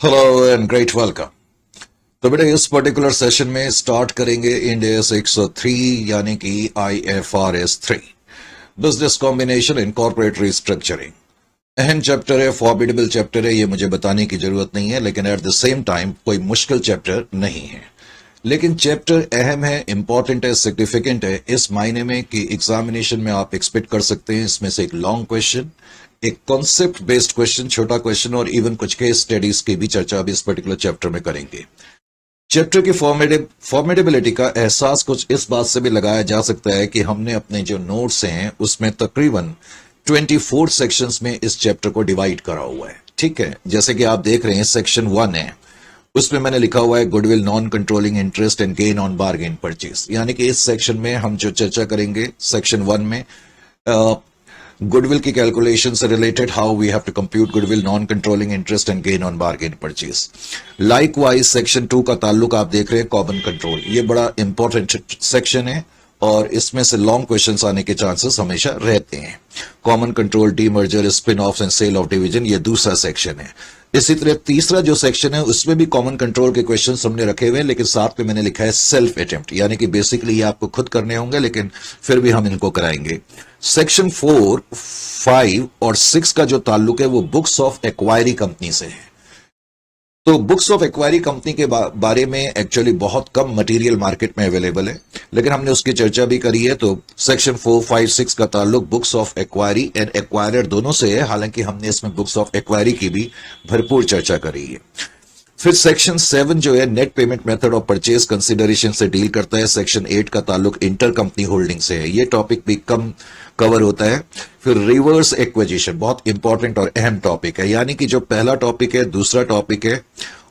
Hello and great welcome. तो बेटा इस पर्टिकुलर सेशन में स्टार्ट करेंगे इंड एस 103 यानी कि IFRS 3 business combination in corporate restructuring. अहम चैप्टर है, फॉर्मिडेबल चैप्टर है, ये मुझे बताने की जरूरत नहीं है, लेकिन एट द सेम टाइम कोई मुश्किल चैप्टर नहीं है। लेकिन चैप्टर अहम है, इंपॉर्टेंट है, सिग्निफिकेंट है इस मायने में कि एग्जामिनेशन में आप एक्सपेक्ट कर सकते हैं इसमें से एक लॉन्ग क्वेश्चन, एक कॉन्सेप्ट बेस्ड क्वेश्चन, छोटा क्वेश्चन और इवन कुछ केस स्टडीज की भी चर्चा अभी इस पर्टिकुलर चैप्टर में करेंगे। चैप्टर की फॉर्मेडेबिलिटी का एहसास कुछ इस बात से भी लगाया जा सकता है कि हमने अपने जो नोट्स हैं उसमें तकरीबन 24 सेक्शंस में इस चैप्टर को डिवाइड करा हुआ है। ठीक है, जैसे कि आप देख रहे हैं सेक्शन 1 है, उसमें मैंने लिखा हुआ है goodwill non controlling interest and gain on bargain purchase, यानी कि इस सेक्शन में हम जो चर्चा करेंगे सेक्शन 1 में गुडविल की कैलकुलेशन से related, how we have to compute goodwill non controlling interest and gain on bargain purchase. Likewise section 2 का ताल्लुक आप देख रहे हैं कॉमन कंट्रोल, ये बड़ा इंपॉर्टेंट सेक्शन है और इसमें से लॉन्ग क्वेश्चंस आने के चांसेस हमेशा रहते हैं। Common control, demerger, spin off and sell off division, ये दूसरा सेक्शन है। इसी तरह तीसरा जो सेक्शन है उसमें भी कॉमन कंट्रोल के क्वेश्चंस हमने रखे हुए हैं, लेकिन साथ में मैंने लिखा है सेल्फ अटेम्प्ट, यानी कि बेसिकली ये आपको खुद करने होंगे लेकिन फिर भी हम इनको कराएंगे। सेक्शन 4, 5 और 6 का जो ताल्लुक है वो बुक्स ऑफ एक्वायरी कंपनी से है। तो बुक्स ऑफ एक्वायरी कंपनी के बारे में एक्चुअली बहुत कम मटेरियल मार्केट में अवेलेबल है, लेकिन हमने उसकी चर्चा भी करी है। तो सेक्शन 4, 5, 6 का ताल्लुक books of acquiree and acquirer दोनों से है, हालांकि हमने इसमें बुक्स ऑफ एक्वायरी की भी भरपूर चर्चा करी है। फिर सेक्शन 7 जो है net payment method of purchase consideration से डील करता है। सेक्शन 8 का ताल्लुक इंटर कंपनी होल्डिंग से है, ये टॉपिक भी कम कवर होता है। फिर रिवर्स एक्विजिशन बहुत इंपॉर्टेंट और अहम टॉपिक है, यानी कि जो पहला टॉपिक है दूसरा टॉपिक है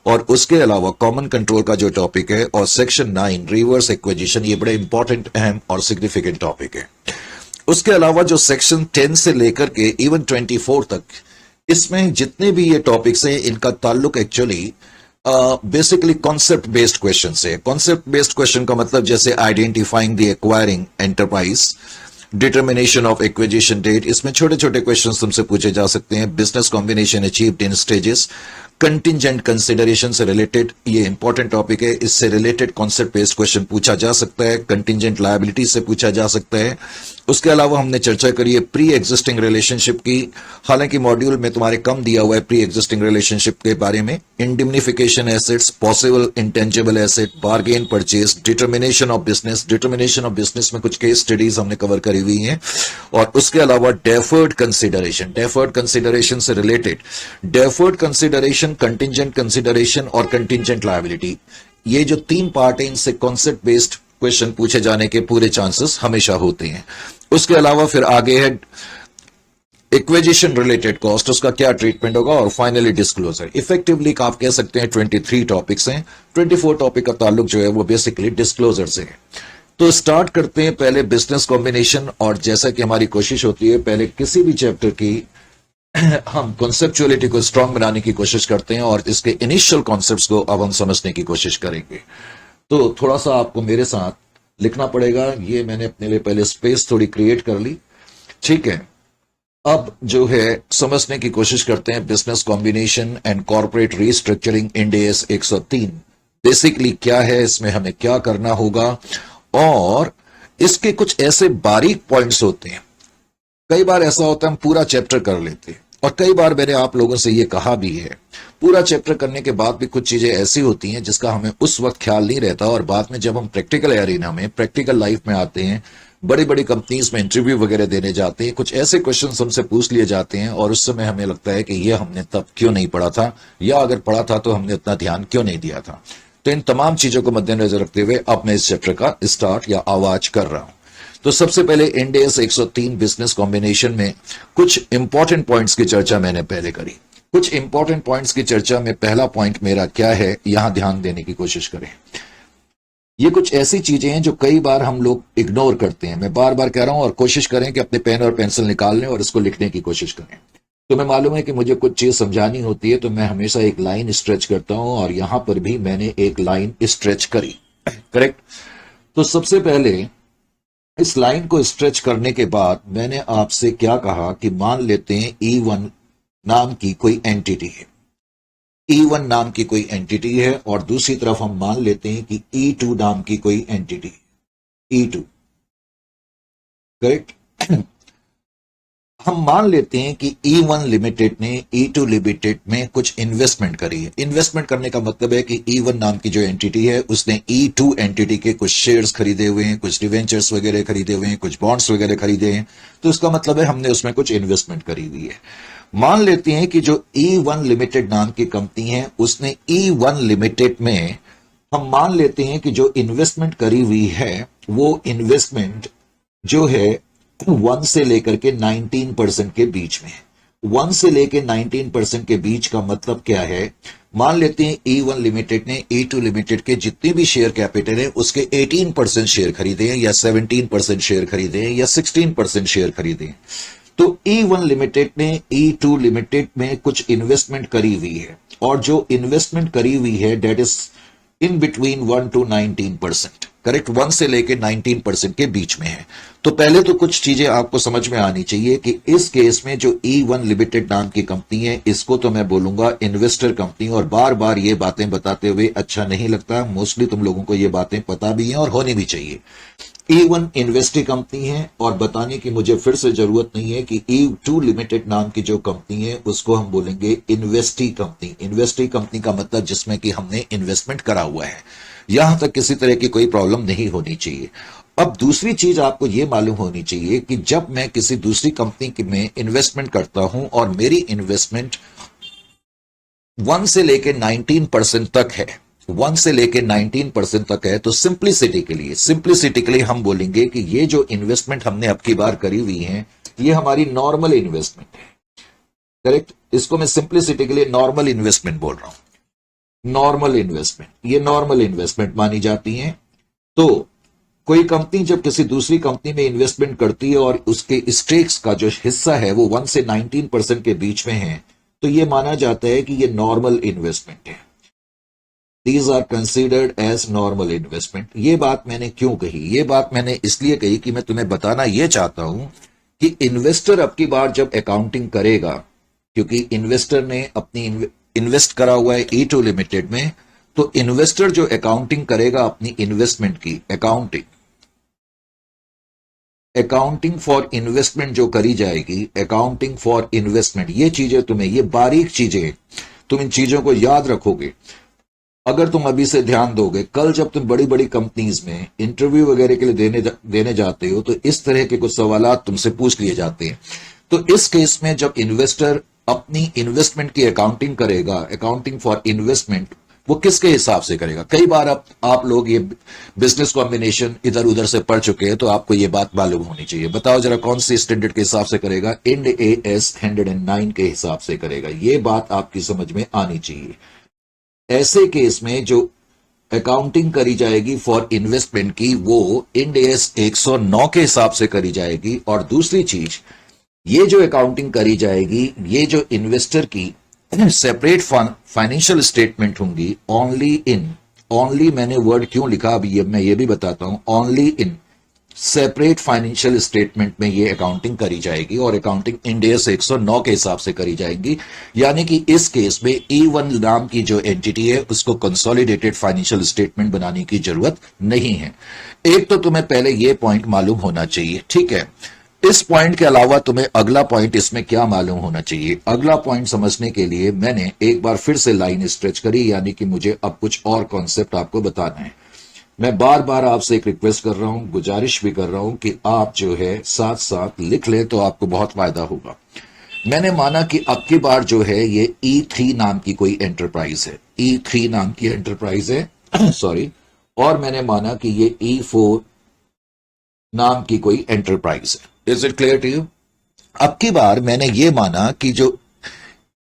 और उसके अलावा कॉमन कंट्रोल का जो टॉपिक है और सेक्शन 9 रिवर्स एक्विजिशन, ये बड़े इंपॉर्टेंट, अहम और सिग्निफिकेंट टॉपिक है। उसके अलावा जो सेक्शन 10 से लेकर के इवन 24 तक, इसमें जितने भी ये टॉपिक्स हैं इनका ताल्लुक actually basically concept based question से। कॉन्सेप्ट बेस्ड क्वेश्चन का मतलब जैसे identifying the acquiring enterprise, determination of acquisition date, इसमें छोटे छोटे क्वेश्चन तुमसे पूछे जा सकते हैं। Business combination achieved in stages, contingent consideration से रिलेटेड, ये इंपॉर्टेंट टॉपिक है, इससे रिलेटेड कॉन्सेप्ट बेस्ड क्वेश्चन पूछा जा सकता है। कंटिजेंट लायबिलिटी से पूछा जा सकता है। उसके अलावा हमने चर्चा करी है प्री एग्जिस्टिंग रिलेशनशिप की, हालांकि मॉड्यूल में तुम्हारे कम दिया हुआ है प्री एग्जिस्टिंग रिलेशनशिप के बारे में। Indemnification assets, possible intangible asset, bargain purchase, determination of business. Determination of business में कुछ केस स्टडीज हमने कवर करी हुई हैं। और उसके अलावा डेफर्ड कंसिडरेशन, डेफर्ड कंसिडरेशन से related deferred consideration, contingent consideration और कंटिजेंट लायबिलिटी, ये जो 3 पार्ट है इनसे कॉन्सेप्ट बेस्ड क्वेश्चन पूछे जाने के पूरे चांसेस हमेशा होते हैं। उसके अलावा फिर आगे है एक्विजिशन रिलेटेड कॉस्ट, उसका क्या ट्रीटमेंट होगा, और फाइनली डिस्क्लोजर। इफेक्टिवली आप कह सकते हैं 23 टॉपिक्स हैं। 24 टॉपिक का ताल्लुक जो है वो बेसिकली डिस्क्लोजर से है। तो स्टार्ट करते हैं पहले बिजनेस कॉम्बिनेशन, और जैसा कि हमारी कोशिश होती है पहले किसी भी चैप्टर की हम कॉन्सेप्चुअलिटी को स्ट्रांग बनाने की कोशिश करते हैं और इसके इनिशियल कॉन्सेप्ट्स को अब हम समझने की कोशिश करेंगे। तो थोड़ा सा आपको मेरे साथ लिखना पड़ेगा, ये मैंने अपने लिए पहले स्पेस थोड़ी क्रिएट कर ली। ठीक है, अब जो है समझने की कोशिश करते हैं business combination and corporate restructuring end S 103 basically क्या है, इसमें हमें क्या करना होगा, और इसके कुछ ऐसे बारीक पॉइंट्स होते हैं। कई बार ऐसा होता है हम पूरा चैप्टर कर लेते हैं, और कई बार मैंने आप लोगों से ये कहा भी है पूरा चैप्टर करने के बाद भी कुछ चीजें ऐसी होती हैं जिसका हमें उस वक्त ख्याल नहीं रहता, और बाद में जब हम प्रैक्टिकल एरिना में, प्रैक्टिकल लाइफ में आते हैं, बड़ी बड़ी कंपनीज में इंटरव्यू वगैरह देने जाते हैं, कुछ ऐसे क्वेश्चंस हमसे पूछ लिए जाते हैं और उस समय हमें लगता है कि ये हमने तब क्यों नहीं पढ़ा था, या अगर पढ़ा था तो हमने उतना ध्यान क्यों नहीं दिया था। तो इन तमाम चीजों को मद्देनजर रखते हुए अब मैं इस चैप्टर का स्टार्ट या आवाज कर रहा हूं। तो सबसे पहले इंड एस 103 बिजनेस कॉम्बिनेशन में कुछ इंपॉर्टेंट पॉइंट्स की चर्चा मैंने पहले करी। कुछ इंपॉर्टेंट पॉइंट्स की चर्चा में पहला पॉइंट मेरा क्या है, यहां ध्यान देने की कोशिश करें। ये कुछ ऐसी चीजें हैं जो कई बार हम लोग इग्नोर करते हैं। मैं बार बार कह रहा हूं, और कोशिश करें कि अपने पेन और पेंसिल निकाल लें और इसको लिखने की कोशिश करें। तुम्हें मालूम है कि मुझे कुछ चीज समझानी होती है तो मैं हमेशा एक लाइन स्ट्रेच करता हूं, और यहां पर भी मैंने एक लाइन स्ट्रेच करी, करेक्ट। तो सबसे पहले इस लाइन को स्ट्रेच करने के बाद मैंने आपसे क्या कहा कि मान लेते हैं E1 नाम की कोई एंटिटी है। E1 नाम की कोई एंटिटी है और दूसरी तरफ हम मान लेते हैं कि E2 नाम की कोई एंटिटी, E2, करेक्ट। हम मान लेते हैं कि E1 लिमिटेड ने E2 लिमिटेड में कुछ इन्वेस्टमेंट करी है। इन्वेस्टमेंट करने का मतलब है कि E1 नाम की जो एंटिटी है उसने E2 एंटिटी के कुछ शेयर्स खरीदे हुए हैं, कुछ डिवेंचर्स वगैरह खरीदे हुए हैं, कुछ बॉन्ड्स वगैरह खरीदे हैं, तो इसका मतलब है हमने उसमें कुछ इन्वेस्टमेंट करी हुई है। मान लेते हैं कि जो E1 लिमिटेड नाम की कंपनी है उसने E1 लिमिटेड में, हम मान लेते हैं कि जो इन्वेस्टमेंट करी हुई है वो इन्वेस्टमेंट जो है 1 से लेकर के 19% के बीच में है। 1 से लेकर 19% के बीच का मतलब क्या है? मान लेते हैं E1 लिमिटेड ने E2 लिमिटेड के जितने भी शेयर कैपिटल है उसके 18% शेयर खरीदे हैं, या 17% शेयर खरीदे हैं, या 16% शेयर खरीदे हैं। तो E1 लिमिटेड ने E2 लिमिटेड में कुछ इन्वेस्टमेंट करी हुई है, और जो इन्वेस्टमेंट करी हुई है that is in between 1 to 19%, correct, 1 से लेके 19% के बीच में है। तो पहले तो कुछ चीजें आपको समझ में आनी चाहिए कि इस केस में जो E1 लिमिटेड नाम की कंपनी है इसको तो मैं बोलूंगा इन्वेस्टर कंपनी, और बार बार ये बातें बताते हुए अच्छा नहीं लगता, मोस्टली तुम लोगों को ये बातें पता भी हैं और होनी भी चाहिए। E1 इन्वेस्टी कंपनी है, और बताने की मुझे फिर से जरूरत नहीं है कि E2 लिमिटेड नाम की जो कंपनी है उसको हम बोलेंगे इन्वेस्टी कंपनी। इन्वेस्टी कंपनी का मतलब जिसमें कि हमने इन्वेस्टमेंट करा हुआ है। यहां तक किसी तरह की कोई प्रॉब्लम नहीं होनी चाहिए। अब दूसरी चीज आपको यह मालूम होनी चाहिए कि जब मैं किसी दूसरी कंपनी में इन्वेस्टमेंट करता हूं और मेरी इन्वेस्टमेंट 1 से लेकर 19% तक है, 1 से लेकर 19% तक है, तो सिंप्लिसिटी के लिए हम बोलेंगे कि ये जो इन्वेस्टमेंट हमने अब की बार करी हुई है ये हमारी नॉर्मल इन्वेस्टमेंट है, करेक्ट। इसको मैं सिंप्लिसिटी के लिए नॉर्मल इन्वेस्टमेंट बोल रहा हूं। नॉर्मल इन्वेस्टमेंट, ये नॉर्मल इन्वेस्टमेंट मानी जाती है। तो कोई कंपनी जब किसी दूसरी कंपनी में इन्वेस्टमेंट करती है और उसके स्टेक्स का जो हिस्सा है वो 1 से 19% के बीच में है, तो ये माना जाता है कि ये नॉर्मल इन्वेस्टमेंट है। These are considered as normal investment. ये बात मैंने क्यों कही? ये बात मैंने इसलिए कही कि मैं तुम्हें बताना यह चाहता हूं कि इन्वेस्टर अब की बार जब अकाउंटिंग करेगा, क्योंकि इन्वेस्टर ने अपनी इन्वेस्ट करा हुआ है E2 लिमिटेड में, तो इन्वेस्टर जो अकाउंटिंग करेगा अपनी इन्वेस्टमेंट की, अकाउंटिंग फॉर इन्वेस्टमेंट जो करी जाएगी, अकाउंटिंग फॉर इन्वेस्टमेंट, ये चीजें तुम्हें, ये बारीक चीजें, तुम इन चीजों को याद रखोगे अगर तुम अभी से ध्यान दोगे। कल जब तुम बड़ी बड़ी कंपनीज में इंटरव्यू वगैरह के लिए देने जाते हो तो इस तरह के कुछ सवालात तुमसे पूछ लिए जाते हैं। तो इस केस में जब इन्वेस्टर अपनी इन्वेस्टमेंट की अकाउंटिंग करेगा, अकाउंटिंग फॉर इन्वेस्टमेंट, वो किसके हिसाब से करेगा? कई बार आप लोग ये बिजनेस कॉम्बिनेशन इधर उधर से पढ़ चुके हैं, तो आपको ये बात मालूम होनी चाहिए। बताओ जरा कौन सी स्टैंडर्ड के हिसाब से करेगा? इंड AS 109 के हिसाब से करेगा। ये बात आपकी समझ में आनी चाहिए। ऐसे केस में जो अकाउंटिंग करी जाएगी फॉर इन्वेस्टमेंट की वो इंड AS 109 के हिसाब से करी जाएगी। और दूसरी चीज, ये जो अकाउंटिंग करी जाएगी, ये जो इन्वेस्टर की सेपरेट फाइनेंशियल स्टेटमेंट होंगी, ओनली मैंने वर्ड क्यों लिखा अभी मैं ये भी बताता हूं। Only in separate financial statement में ये अकाउंटिंग करी जाएगी, और अकाउंटिंग इंड AS 109 के हिसाब से करी जाएगी। यानी कि इस केस में E1 नाम की जो एंटिटी है उसको कंसोलिडेटेड फाइनेंशियल स्टेटमेंट बनाने की जरूरत नहीं है। एक तो तुम्हें पहले ये पॉइंट मालूम होना चाहिए, ठीक है। इस पॉइंट के अलावा तुम्हें अगला पॉइंट इसमें क्या मालूम होना चाहिए? अगला पॉइंट समझने के लिए मैंने एक बार फिर से लाइन स्ट्रेच करी, यानी कि मुझे अब कुछ और कॉन्सेप्ट आपको बताना है। मैं बार बार आपसे एक रिक्वेस्ट कर रहा हूं, गुजारिश भी कर रहा हूं कि आप जो है साथ साथ लिख लें तो आपको बहुत फायदा होगा। मैंने माना कि अब की बार जो है ये E3 नाम की कोई एंटरप्राइज है, E3 नाम की एंटरप्राइज है सॉरी, और मैंने माना कि ये E4 नाम की कोई एंटरप्राइज है। Is it clear to you? अब की बार मैंने ये माना कि जो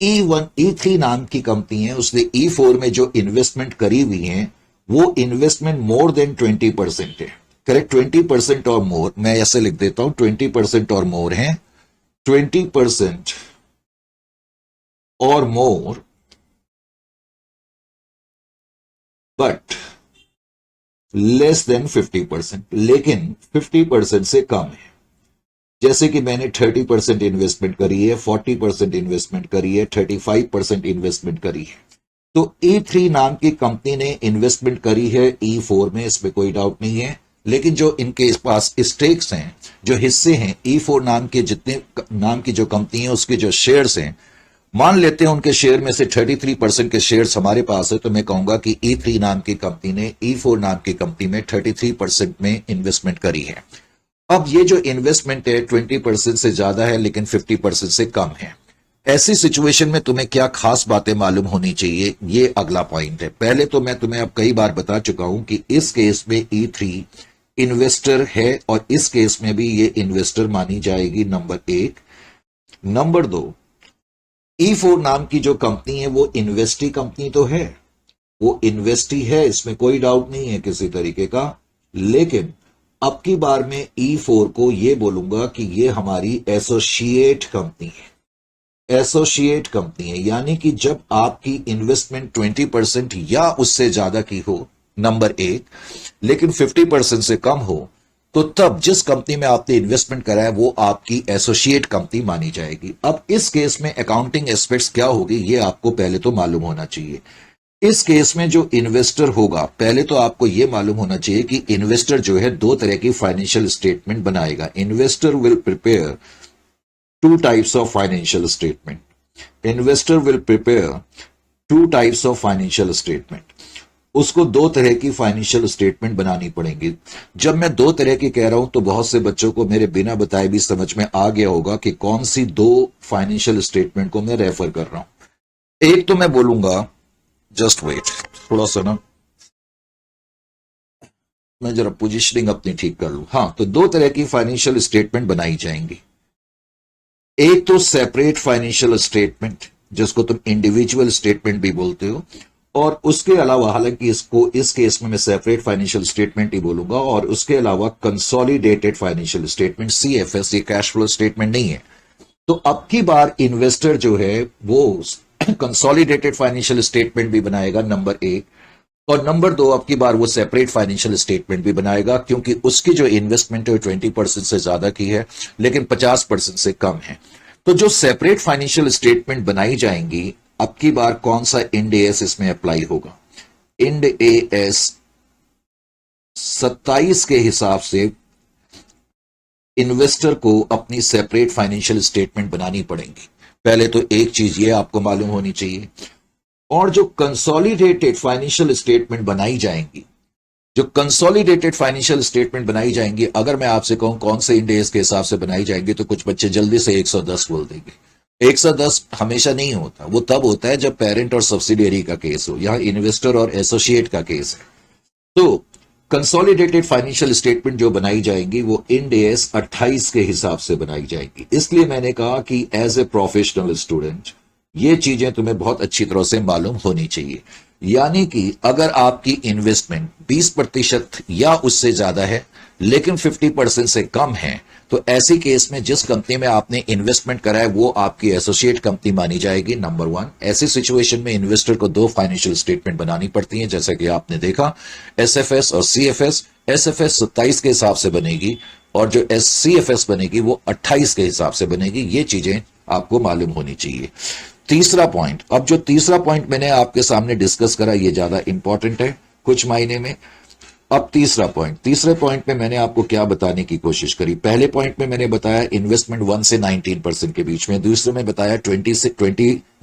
E3 नाम की कंपनी है उसने E4 में जो इन्वेस्टमेंट करी हुई है वो इन्वेस्टमेंट मोर देन 20% है, करेक्ट। 20% और मोर, मैं ऐसे लिख देता हूं, 20% और मोर है, 20% और मोर, बट लेस देन 50%, लेकिन 50% से कम है। जैसे कि मैंने 30% इन्वेस्टमेंट करी है, 40% इन्वेस्टमेंट करी है, 35% इन्वेस्टमेंट करी है। तो E3 नाम की कंपनी ने इन्वेस्टमेंट करी है E4 में, इसमें कोई डाउट नहीं है। लेकिन जो इनके पास स्टेक्स हैं, जो हिस्से हैं E4 नाम के, जितने नाम की जो कंपनी है उसके जो शेयर्स हैं, मान लेते हैं उनके शेयर में से 33% के शेयर्स हमारे पास है, तो मैं कहूंगा कि E3 नाम की कंपनी ने E4 नाम की कंपनी में 33% में इन्वेस्टमेंट करी है। अब ये जो इन्वेस्टमेंट है 20% से ज्यादा है लेकिन 50% से कम है। ऐसी सिचुएशन में तुम्हें क्या खास बातें मालूम होनी चाहिए, ये अगला पॉइंट है। पहले तो मैं तुम्हें अब कई बार बता चुका हूं कि इस केस में E3 इन्वेस्टर है और इस केस में भी ये इन्वेस्टर मानी जाएगी, नंबर एक। नंबर दो, E4 नाम की जो कंपनी है वो इन्वेस्टी कंपनी तो है, वो इन्वेस्टी है, इसमें कोई डाउट नहीं है किसी तरीके का। लेकिन अब की बार में E4 को ये बोलूंगा कि ये हमारी एसोसिएट कंपनी है। एसोसिएट कंपनी है यानी कि जब आपकी इन्वेस्टमेंट 20% या उससे ज्यादा की हो, नंबर एक, लेकिन 50% से कम हो, तो तब जिस कंपनी में आपने इन्वेस्टमेंट करा है वो आपकी एसोसिएट कंपनी मानी जाएगी। अब इस केस में अकाउंटिंग एस्पेक्ट्स क्या होगी ये आपको पहले तो मालूम होना चाहिए। इस केस में जो इन्वेस्टर होगा, पहले तो आपको यह मालूम होना चाहिए कि इन्वेस्टर जो है दो तरह की फाइनेंशियल स्टेटमेंट बनाएगा। Investor will prepare two types of financial statement. Investor will prepare two types of financial statement. उसको दो तरह की फाइनेंशियल स्टेटमेंट बनानी पड़ेगी। जब मैं दो तरह की कह रहा हूं तो बहुत से बच्चों को मेरे बिना बताए भी समझ में आ गया होगा कि कौन सी दो फाइनेंशियल स्टेटमेंट को मैं रेफर कर रहा हूं। एक तो मैं बोलूंगा, जस्ट वेट, थोड़ा सा ना मैं जरा पोजिशनिंग अपनी ठीक कर लूं। हाँ, तो दो तरह की फाइनेंशियल स्टेटमेंट बनाई जाएंगी। एक तो सेपरेट फाइनेंशियल स्टेटमेंट, जिसको तुम इंडिविजुअल स्टेटमेंट भी बोलते हो, और उसके अलावा, हालांकि इसको इस केस में मैं सेपरेट फाइनेंशियल स्टेटमेंट ही बोलूंगा, और उसके अलावा कंसोलिडेटेड फाइनेंशियल स्टेटमेंट, CFS, ये कैश फ्लो स्टेटमेंट नहीं है। तो अब की बार इन्वेस्टर जो है वो कंसोलिडेटेड फाइनेंशियल स्टेटमेंट भी बनाएगा, नंबर एक, और नंबर दो, अब की बार वो सेपरेट फाइनेंशियल स्टेटमेंट भी बनाएगा, क्योंकि उसकी जो इन्वेस्टमेंट है 20% से ज्यादा की है लेकिन 50% से कम है। तो जो सेपरेट फाइनेंशियल स्टेटमेंट बनाई जाएंगी, अब की बार कौन सा इंड एस इसमें अप्लाई होगा? इंड AS 27 के हिसाब से इन्वेस्टर को अपनी सेपरेट फाइनेंशियल स्टेटमेंट बनानी पड़ेगी। पहले तो एक चीज ये आपको मालूम होनी चाहिए। और जो कंसोलिडेटेड फाइनेंशियल स्टेटमेंट बनाई जाएंगी, जो कंसोलिडेटेड फाइनेंशियल स्टेटमेंट बनाई जाएंगी, अगर मैं आपसे कहूं कौन से इंड एस के हिसाब से बनाई जाएंगी, तो कुछ बच्चे जल्दी से 110 बोल देंगे। 110 हमेशा नहीं होता, वो तब होता है जब पेरेंट और सब्सिडियरी का केस हो। यहां इन्वेस्टर और एसोसिएट का केस है। तो कंसोलिडेटेड फाइनेंशियल स्टेटमेंट जो बनाई जाएंगी वो इंड AS 28 के हिसाब से बनाई जाएंगी। इसलिए मैंने कहा कि एज ए प्रोफेशनल स्टूडेंट ये चीजें तुम्हें बहुत अच्छी तरह से मालूम होनी चाहिए। यानी कि अगर आपकी इन्वेस्टमेंट 20% या उससे ज्यादा है लेकिन 50% से कम है, तो ऐसी केस में जिस कंपनी में आपने इन्वेस्टमेंट करा है वो आपकी एसोसिएट कंपनी मानी जाएगी, नंबर वन। ऐसी सिचुएशन में इन्वेस्टर को दो फाइनेंशियल स्टेटमेंट बनानी पड़ती हैं, जैसा कि आपने देखा, SFS और CFS। SFS 27 के हिसाब से बनेगी और जो CFS बनेगी वो 28 के हिसाब से बनेगी। ये चीजें आपको मालूम होनी चाहिए। तीसरा पॉइंट, अब जो तीसरा पॉइंट मैंने आपके सामने डिस्कस करा ये ज्यादा इंपॉर्टेंट है कुछ मायने में। अब तीसरे पॉइंट में मैंने आपको क्या बताने की कोशिश करी? पहले पॉइंट में मैंने बताया इन्वेस्टमेंट 1 से 19% के बीच में, दूसरे में बताया 20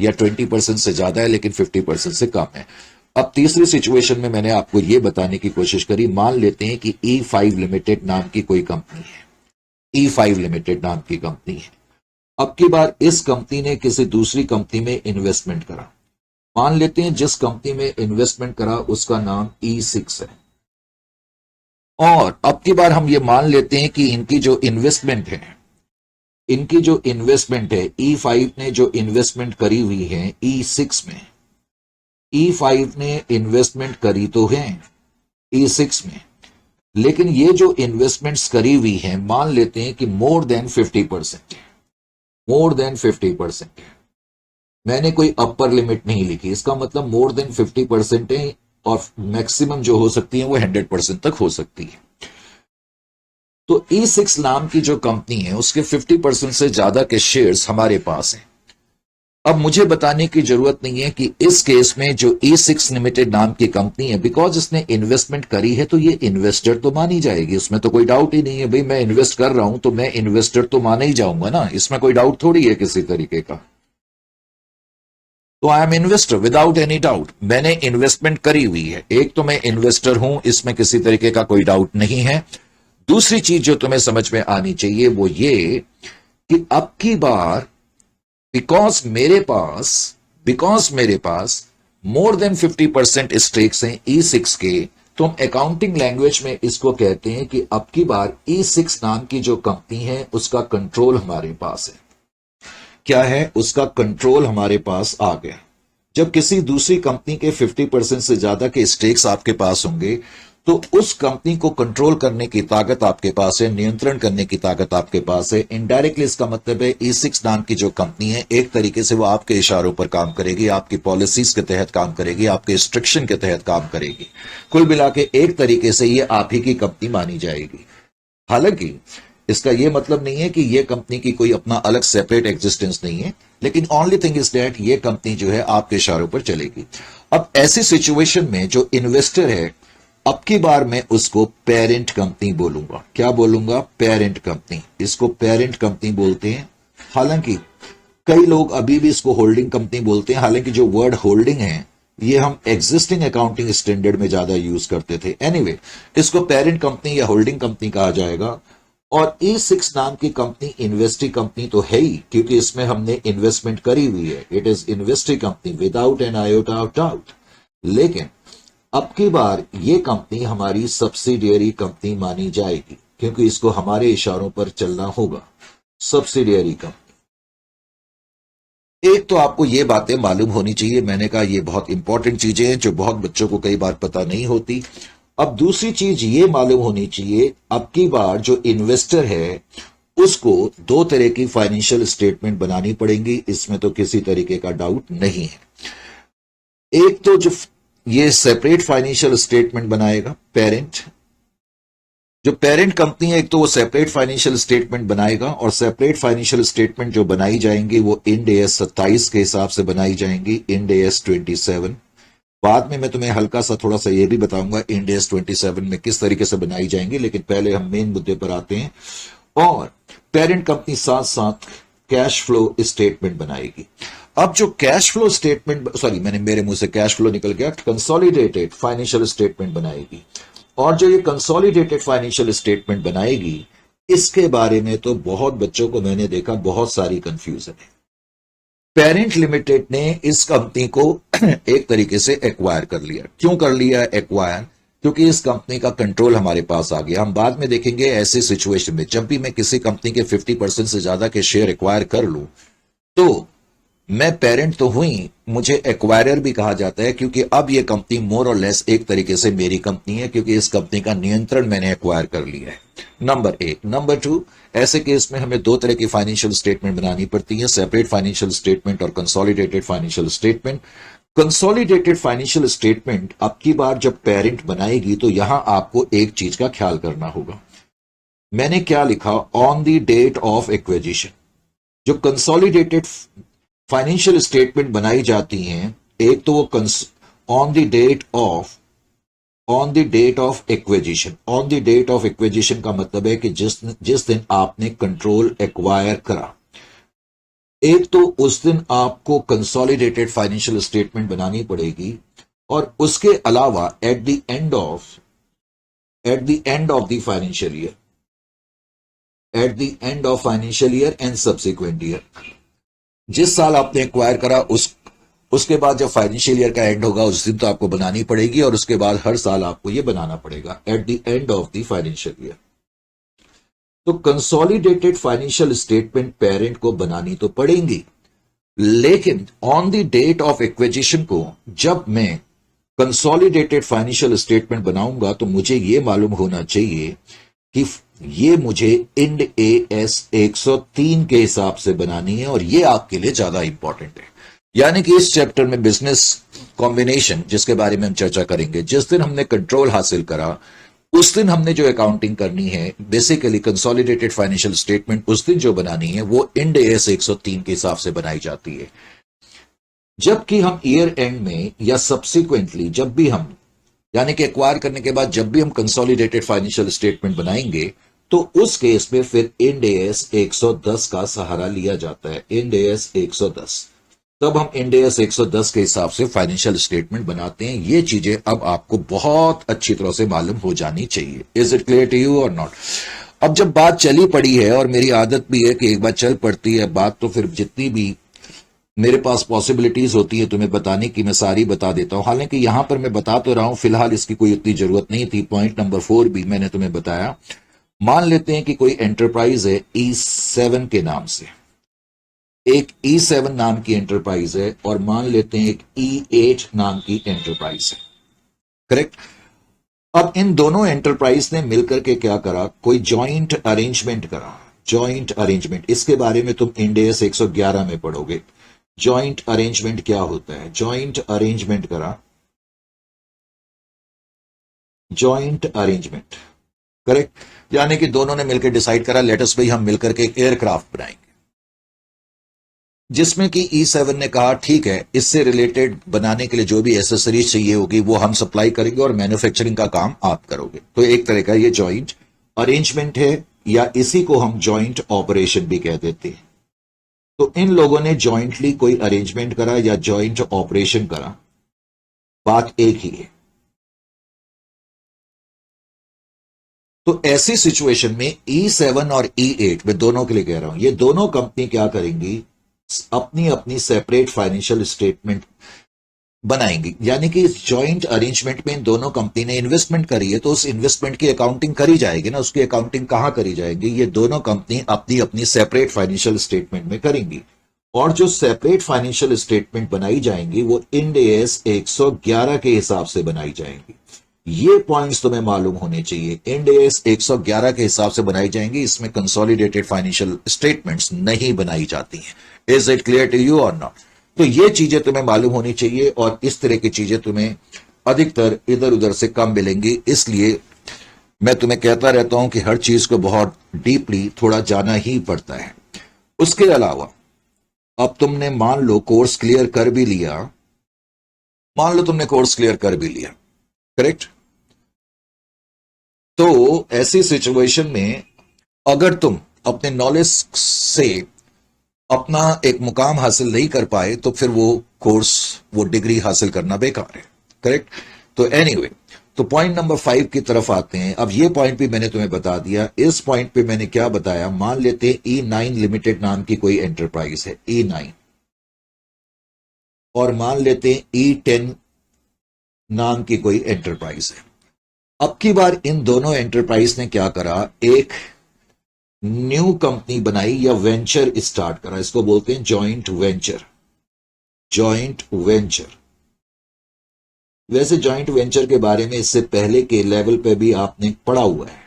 या 20% से ज्यादा है लेकिन 50% से कम है। अब तीसरी सिचुएशन में मैंने आपको यह बताने की कोशिश करी, मान लेते हैं कि E5 लिमिटेड नाम की कोई कंपनी है, E5 लिमिटेड नाम की कंपनी है। अब की बार इस कंपनी ने किसी दूसरी कंपनी में इन्वेस्टमेंट करा। मान लेते हैं जिस कंपनी में इन्वेस्टमेंट करा उसका नाम E6 है, और अब की बार हम ये मान लेते हैं कि इनकी जो इन्वेस्टमेंट है E5 ने जो इन्वेस्टमेंट करी हुई है E6 में, E5 ने इन्वेस्टमेंट करी तो है E6 में, लेकिन ये जो इन्वेस्टमेंट्स करी हुई हैं मान लेते हैं कि मोर देन 50% है, मोर देन 50% है। मैंने कोई अपर लिमिट नहीं लिखी, इसका मतलब मोर देन 50% है और मैक्सिमम जो हो सकती है वो 100% तक हो सकती है। तो E6 नाम की जो कंपनी है उसके 50% से ज्यादा के शेयर्स हमारे पास हैं। अब मुझे बताने की जरूरत नहीं है कि इस केस में जो E6 लिमिटेड नाम की कंपनी है, बिकॉज इसने इन्वेस्टमेंट करी है तो ये इन्वेस्टर तो मानी जाएगी, उसमें तो कोई डाउट ही नहीं है। भाई मैं इन्वेस्ट कर रहा हूं तो मैं इन्वेस्टर तो माना ही जाऊंगा ना, इसमें कोई डाउट थोड़ी है किसी तरीके का। तो I am investor without any doubt, मैंने इन्वेस्टमेंट करी हुई है, एक तो मैं इन्वेस्टर हूं, इसमें किसी तरीके का कोई डाउट नहीं है। दूसरी चीज जो तुम्हें समझ में आनी चाहिए वो ये कि अब की बार बिकॉज मेरे पास मोर देन 50% स्टेक्स हैं E6 के, तो हम अकाउंटिंग लैंग्वेज में इसको कहते हैं कि अब की बार E6 नाम की जो कंपनी है उसका कंट्रोल हमारे पास है। क्या है? उसका कंट्रोल हमारे पास आ गया। जब किसी दूसरी कंपनी के 50% से ज्यादा के स्टेक्स आपके पास होंगे तो उस कंपनी को कंट्रोल करने की ताकत आपके पास है, नियंत्रण करने की ताकत आपके पास है। इनडायरेक्टली इसका मतलब है E6 नाम की जो कंपनी है एक तरीके से वो आपके इशारों पर काम करेगी, आपकी पॉलिसीज के तहत काम करेगी, आपके इंस्ट्रक्शन के तहत काम करेगी। कुल मिला के एक तरीके से ये आप ही की कंपनी मानी जाएगी। हालांकि इसका यह मतलब नहीं है कि यह कंपनी की कोई अपना अलग सेपरेट एग्जिस्टेंस नहीं है, लेकिन ओनली थिंग इज दैट ये कंपनी जो है आपके इशारों पर चलेगी। अब ऐसी सिचुएशन में जो इन्वेस्टर है, अब की बार मैं उसको पेरेंट कंपनी बोलूंगा। क्या बोलूंगा? Parent company. इसको पेरेंट कंपनी बोलते हैं। हालांकि कई लोग अभी भी इसको होल्डिंग कंपनी बोलते हैं, हालांकि जो वर्ड होल्डिंग है ये हम एग्जिस्टिंग अकाउंटिंग स्टैंडर्ड में ज्यादा यूज करते थे। एनीवे, इसको पेरेंट कंपनी या होल्डिंग कंपनी कहा जाएगा। और E6 नाम की कंपनी इन्वेस्टिंग कंपनी तो है ही, क्योंकि इसमें हमने इन्वेस्टमेंट करी हुई है। It is investing company without an iota of doubt. लेकिन अब की बार ये कंपनी हमारी सब्सिडियरी कंपनी मानी जाएगी, क्योंकि इसको हमारे इशारों पर चलना होगा। Subsidiary company. एक तो आपको ये बातें मालूम होनी चाहिए, मैंने कहा ये बहुत इंपॉर्टेंट चीजें हैं जो बहुत बच्चों को कई बार पता नहीं होती। अब दूसरी चीज ये मालूम होनी चाहिए, अब की बार जो इन्वेस्टर है उसको दो तरह की फाइनेंशियल स्टेटमेंट बनानी पड़ेंगी, इसमें तो किसी तरीके का डाउट नहीं है। एक तो जो ये सेपरेट फाइनेंशियल स्टेटमेंट बनाएगा पेरेंट, जो पेरेंट कंपनी है, एक तो वो सेपरेट फाइनेंशियल स्टेटमेंट बनाएगा, और सेपरेट फाइनेंशियल स्टेटमेंट जो बनाई जाएंगी वो इंड AS 27 के हिसाब से बनाई जाएंगी, इंड AS 27। बाद में मैं तुम्हें हल्का सा थोड़ा सा ये भी बताऊंगा इंड AS 27 में किस तरीके से बनाई जाएंगी, लेकिन पहले हम मेन मुद्दे पर आते हैं। और पेरेंट कंपनी साथ साथ कैश फ्लो स्टेटमेंट बनाएगी। अब जो कैश फ्लो स्टेटमेंट, सॉरी मैंने मेरे मुंह से कैश फ्लो निकल गया, कंसोलिडेटेड फाइनेंशियल स्टेटमेंट बनाएगी। और जो ये कंसोलिडेटेड फाइनेंशियल स्टेटमेंट बनाएगी, इसके बारे में तो बहुत बच्चों को मैंने देखा बहुत सारी कंफ्यूजन है। पेरेंट लिमिटेड ने इस कंपनी को एक तरीके से एक्वायर कर लिया। क्यों कर लिया एक्वायर? क्योंकि इस कंपनी का कंट्रोल हमारे पास आ गया। हम बाद में देखेंगे ऐसे सिचुएशन में जब भी मैं किसी कंपनी के 50% से ज्यादा के शेयर एक्वायर कर लूं तो मैं पेरेंट तो हुई, मुझे एक्वायरर भी कहा जाता है, क्योंकि अब यह कंपनी मोर और लेस एक तरीके से मेरी कंपनी है, क्योंकि इस कंपनी का नियंत्रण मैंने एक्वायर कर लिया है। नंबर एक। नंबर टू, ऐसे केस में हमें दो तरह की फाइनेंशियल स्टेटमेंट बनानी पड़ती है, सेपरेट फाइनेंशियल स्टेटमेंट और consolidated financial statement. Consolidated financial statement अब की बार जब पेरेंट बनाएगी तो यहां आपको एक चीज का ख्याल करना होगा। मैंने क्या लिखा? On the date of acquisition. जो कंसोलिडेटेड फाइनेंशियल स्टेटमेंट बनाई जाती हैं, एक तो वो on the date of acquisition. On the date of acquisition का मतलब है कि जिस दिन आपने कंट्रोल एक्वायर करा, एक तो उस दिन आपको कंसोलिडेटेड फाइनेंशियल स्टेटमेंट बनानी पड़ेगी, और उसके अलावा eight the end of the financial year, eight the end of financial year and subsequent year. जिस साल आपने एक्वायर करा उसके बाद जब फाइनेंशियल ईयर का एंड होगा उस दिन तो आपको बनानी पड़ेगी, और उसके बाद हर साल आपको यह बनाना पड़ेगा at the end of the financial year. तो कंसोलिडेटेड फाइनेंशियल स्टेटमेंट पेरेंट को बनानी तो पड़ेंगी, लेकिन on the date of acquisition को जब मैं कंसोलिडेटेड फाइनेंशियल स्टेटमेंट बनाऊंगा तो मुझे यह मालूम होना चाहिए कि ये मुझे इंड AS 103 के हिसाब से बनानी है, और ये आपके लिए ज्यादा इंपॉर्टेंट है। यानी कि इस चैप्टर में बिजनेस कॉम्बिनेशन जिसके बारे में हम चर्चा करेंगे, जिस दिन हमने कंट्रोल हासिल करा उस दिन हमने जो अकाउंटिंग करनी है, बेसिकली कंसोलिडेटेड फाइनेंशियल स्टेटमेंट उस दिन जो बनानी है वो इंड AS 103 के हिसाब से बनाई जाती है। जबकि हम ईयर एंड में या सब्सिक्वेंटली जब भी हम यानी कि एक्वायर करने के बाद जब भी हम कंसोलिडेटेड फाइनेंशियल स्टेटमेंट बनाएंगे तो उस केस में फिर इंड एएस 110 का सहारा लिया जाता है। इंड एएस 110, तब हम इंड एएस 110 के हिसाब से फाइनेंशियल स्टेटमेंट बनाते हैं। ये चीजें अब आपको बहुत अच्छी तरह से मालूम हो जानी चाहिए। Is it clear to you और नॉट? अब जब बात चली पड़ी है, और मेरी आदत भी है कि एक बार चल पड़ती है बात तो फिर जितनी भी मेरे पास पॉसिबिलिटीज होती है तुम्हें बताने की मैं सारी बता देता हूं। हालांकि यहां पर मैं बता तो रहा हूं, फिलहाल इसकी कोई उतनी जरूरत नहीं थी। पॉइंट नंबर 4 भी मैंने तुम्हें बताया। मान लेते हैं कि कोई एंटरप्राइज है E7 के नाम से, एक E7 नाम की एंटरप्राइज है, और मान लेते हैं एक E8 नाम की एंटरप्राइज है। करेक्ट? अब इन दोनों एंटरप्राइज ने मिलकर के क्या करा, कोई जॉइंट अरेंजमेंट करा। जॉइंट अरेंजमेंट, इसके बारे में तुम इंड एएस 111 में पढ़ोगे। जॉइंट अरेंजमेंट क्या होता है? जॉइंट अरेंजमेंट करा, जॉइंट अरेंजमेंट। करेक्ट? यानी कि दोनों ने मिलकर डिसाइड करा, लेटस भाई हम मिलकर के एक एयरक्राफ्ट बनाएंगे, जिसमें कि E7 ने कहा ठीक है, इससे रिलेटेड बनाने के लिए जो भी एसेसरीज चाहिए होगी वो हम सप्लाई करेंगे और मैन्युफैक्चरिंग का काम आप करोगे। तो एक तरह का ये जॉइंट अरेंजमेंट है, या इसी को हम जॉइंट ऑपरेशन भी कह देते हैं। तो इन लोगों ने जॉइंटली कोई अरेंजमेंट करा या जॉइंट ऑपरेशन करा, बात एक ही है। तो ऐसी सिचुएशन में E7 और E8 मैं दोनों के लिए कह रहा हूं, ये दोनों कंपनी क्या करेंगी, अपनी अपनी सेपरेट फाइनेंशियल स्टेटमेंट बनाएंगी। यानी कि इस जॉइंट अरेंजमेंट में इन दोनों कंपनी ने इन्वेस्टमेंट करी है, तो उस इन्वेस्टमेंट की अकाउंटिंग करी जाएगी ना। उसकी अकाउंटिंग कहां करी जाएगी? ये दोनों कंपनी अपनी अपनी सेपरेट फाइनेंशियल स्टेटमेंट में करेंगी, और जो सेपरेट फाइनेंशियल स्टेटमेंट बनाई जाएंगी वो इंड एएस 111 के हिसाब से बनाई जाएंगी। ये पॉइंट्स तुम्हें मालूम होने चाहिए। इंड एएस 111 के हिसाब से बनाई जाएंगी, इसमें कंसोलिडेटेड फाइनेंशियल स्टेटमेंट्स नहीं बनाई जाती हैं। Is it clear to you और नॉट? तो ये चीजें तुम्हें मालूम होनी चाहिए, और इस तरह की चीजें तुम्हें अधिकतर इधर उधर से कम मिलेंगी। इसलिए मैं तुम्हें कहता रहता हूं कि हर चीज को बहुत डीपली थोड़ा जाना ही पड़ता है। उसके अलावा अब तुमने मान लो कोर्स क्लियर कर भी लिया, मान लो तुमने कोर्स क्लियर कर भी लिया, करेक्ट? तो ऐसी सिचुएशन में अगर तुम अपने नॉलेज से अपना एक मुकाम हासिल नहीं कर पाए तो फिर वो कोर्स, वो डिग्री हासिल करना बेकार है। करेक्ट? तो एनीवे, तो पॉइंट नंबर 5 की तरफ आते हैं। अब ये पॉइंट भी मैंने तुम्हें बता दिया। इस पॉइंट पे मैंने क्या बताया, मान लेते हैं E9 लिमिटेड नाम की कोई एंटरप्राइज है, E9, और मान लेते हैं E10 नाम की कोई एंटरप्राइज है। अब की बार इन दोनों एंटरप्राइज ने क्या करा, एक न्यू कंपनी बनाई या वेंचर स्टार्ट करा। इसको बोलते हैं जॉइंट वेंचर। जॉइंट वेंचर, वैसे जॉइंट वेंचर के बारे में इससे पहले के लेवल पे भी आपने पढ़ा हुआ है,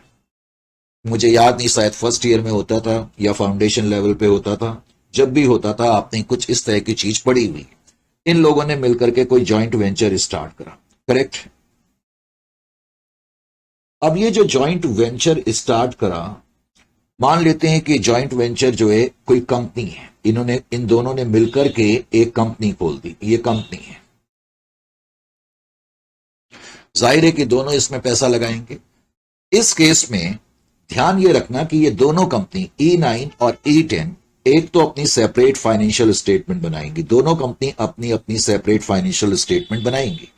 मुझे याद नहीं, शायद फर्स्ट ईयर में होता था या फाउंडेशन लेवल पे होता था। जब भी होता था आपने कुछ इस तरह की चीज पढ़ी हुई। इन लोगों ने मिलकर के कोई जॉइंट वेंचर स्टार्ट करा। करेक्ट? अब ये जो जॉइंट वेंचर स्टार्ट करा, मान लेते हैं कि जॉइंट वेंचर जो है कोई कंपनी है, इन्होंने, इन दोनों ने मिलकर के एक कंपनी खोल दी। ये कंपनी है, जाहिर है कि दोनों इसमें पैसा लगाएंगे। इस केस में ध्यान ये रखना कि ये दोनों कंपनी E9 और E10 एक तो अपनी सेपरेट फाइनेंशियल स्टेटमेंट बनाएंगी। दोनों कंपनी अपनी अपनी सेपरेट फाइनेंशियल स्टेटमेंट बनाएंगी,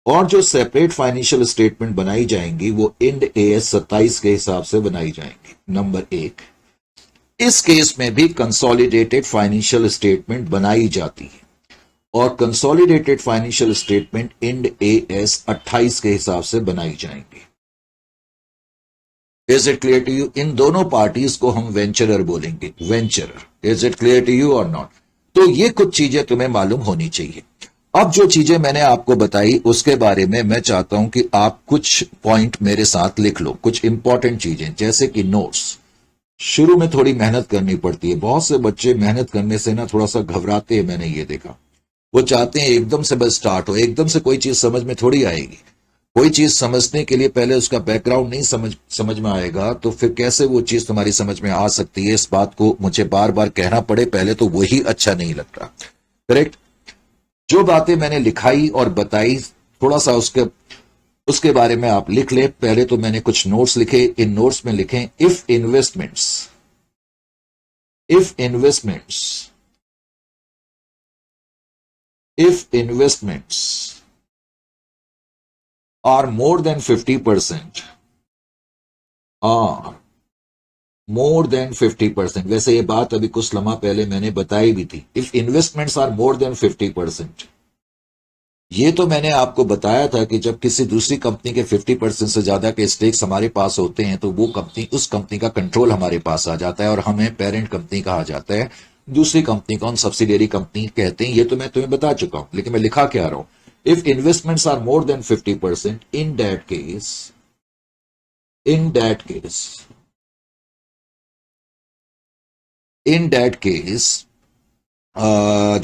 और जो सेपरेट फाइनेंशियल स्टेटमेंट बनाई जाएंगी वो इंड एएस 27 के हिसाब से बनाई जाएंगी। नंबर 1, इस केस में भी कंसोलिडेटेड फाइनेंशियल स्टेटमेंट बनाई जाती है, और consolidated financial statement Ind AS 28 के हिसाब से बनाई जाएंगी। Is it clear to you? इन दोनों पार्टीज को हम वेंचरर बोलेंगे, venturer. Is it clear to you और नॉट? तो ये कुछ चीजें तुम्हें मालूम होनी चाहिए। अब जो चीजें मैंने आपको बताई उसके बारे में मैं चाहता हूं कि आप कुछ पॉइंट मेरे साथ लिख लो, कुछ इंपॉर्टेंट चीजें, जैसे कि नोट्स। शुरू में थोड़ी मेहनत करनी पड़ती है, बहुत से बच्चे मेहनत करने से ना थोड़ा सा घबराते हैं, मैंने ये देखा। वो चाहते हैं एकदम से बस स्टार्ट हो, एकदम से कोई चीज समझ में थोड़ी आएगी। कोई चीज समझने के लिए पहले उसका बैकग्राउंड नहीं समझ में आएगा तो फिर कैसे वो चीज तुम्हारी समझ में आ सकती है। इस बात को मुझे बार बार कहना पड़े पहले तो वही अच्छा नहीं लगता। करेक्ट? जो बातें मैंने लिखाई और बताई, थोड़ा सा उसके बारे में आप लिख लें। पहले तो मैंने कुछ नोट्स लिखे, इन नोट्स में लिखें if investments are more than 50%, are more than 50%, वैसे ये बात अभी कुछ लम्हा पहले मैंने बताई भी थी। If investments are more than 50%, ये तो मैंने आपको बताया था कि जब किसी दूसरी कंपनी के 50% से ज्यादा के स्टेक्स हमारे पास होते हैं तो वो कंपनी, उस कंपनी का कंट्रोल हमारे पास आ जाता है और हमें पेरेंट कंपनी कहा जाता है। दूसरी कंपनी को हम सब्सिडियरी कंपनी कहते हैं। ये तो मैं तुम्हें बता चुका हूं, लेकिन मैं लिखा क्या रहा हूं, if investments are more than 50%, in that case, in that case,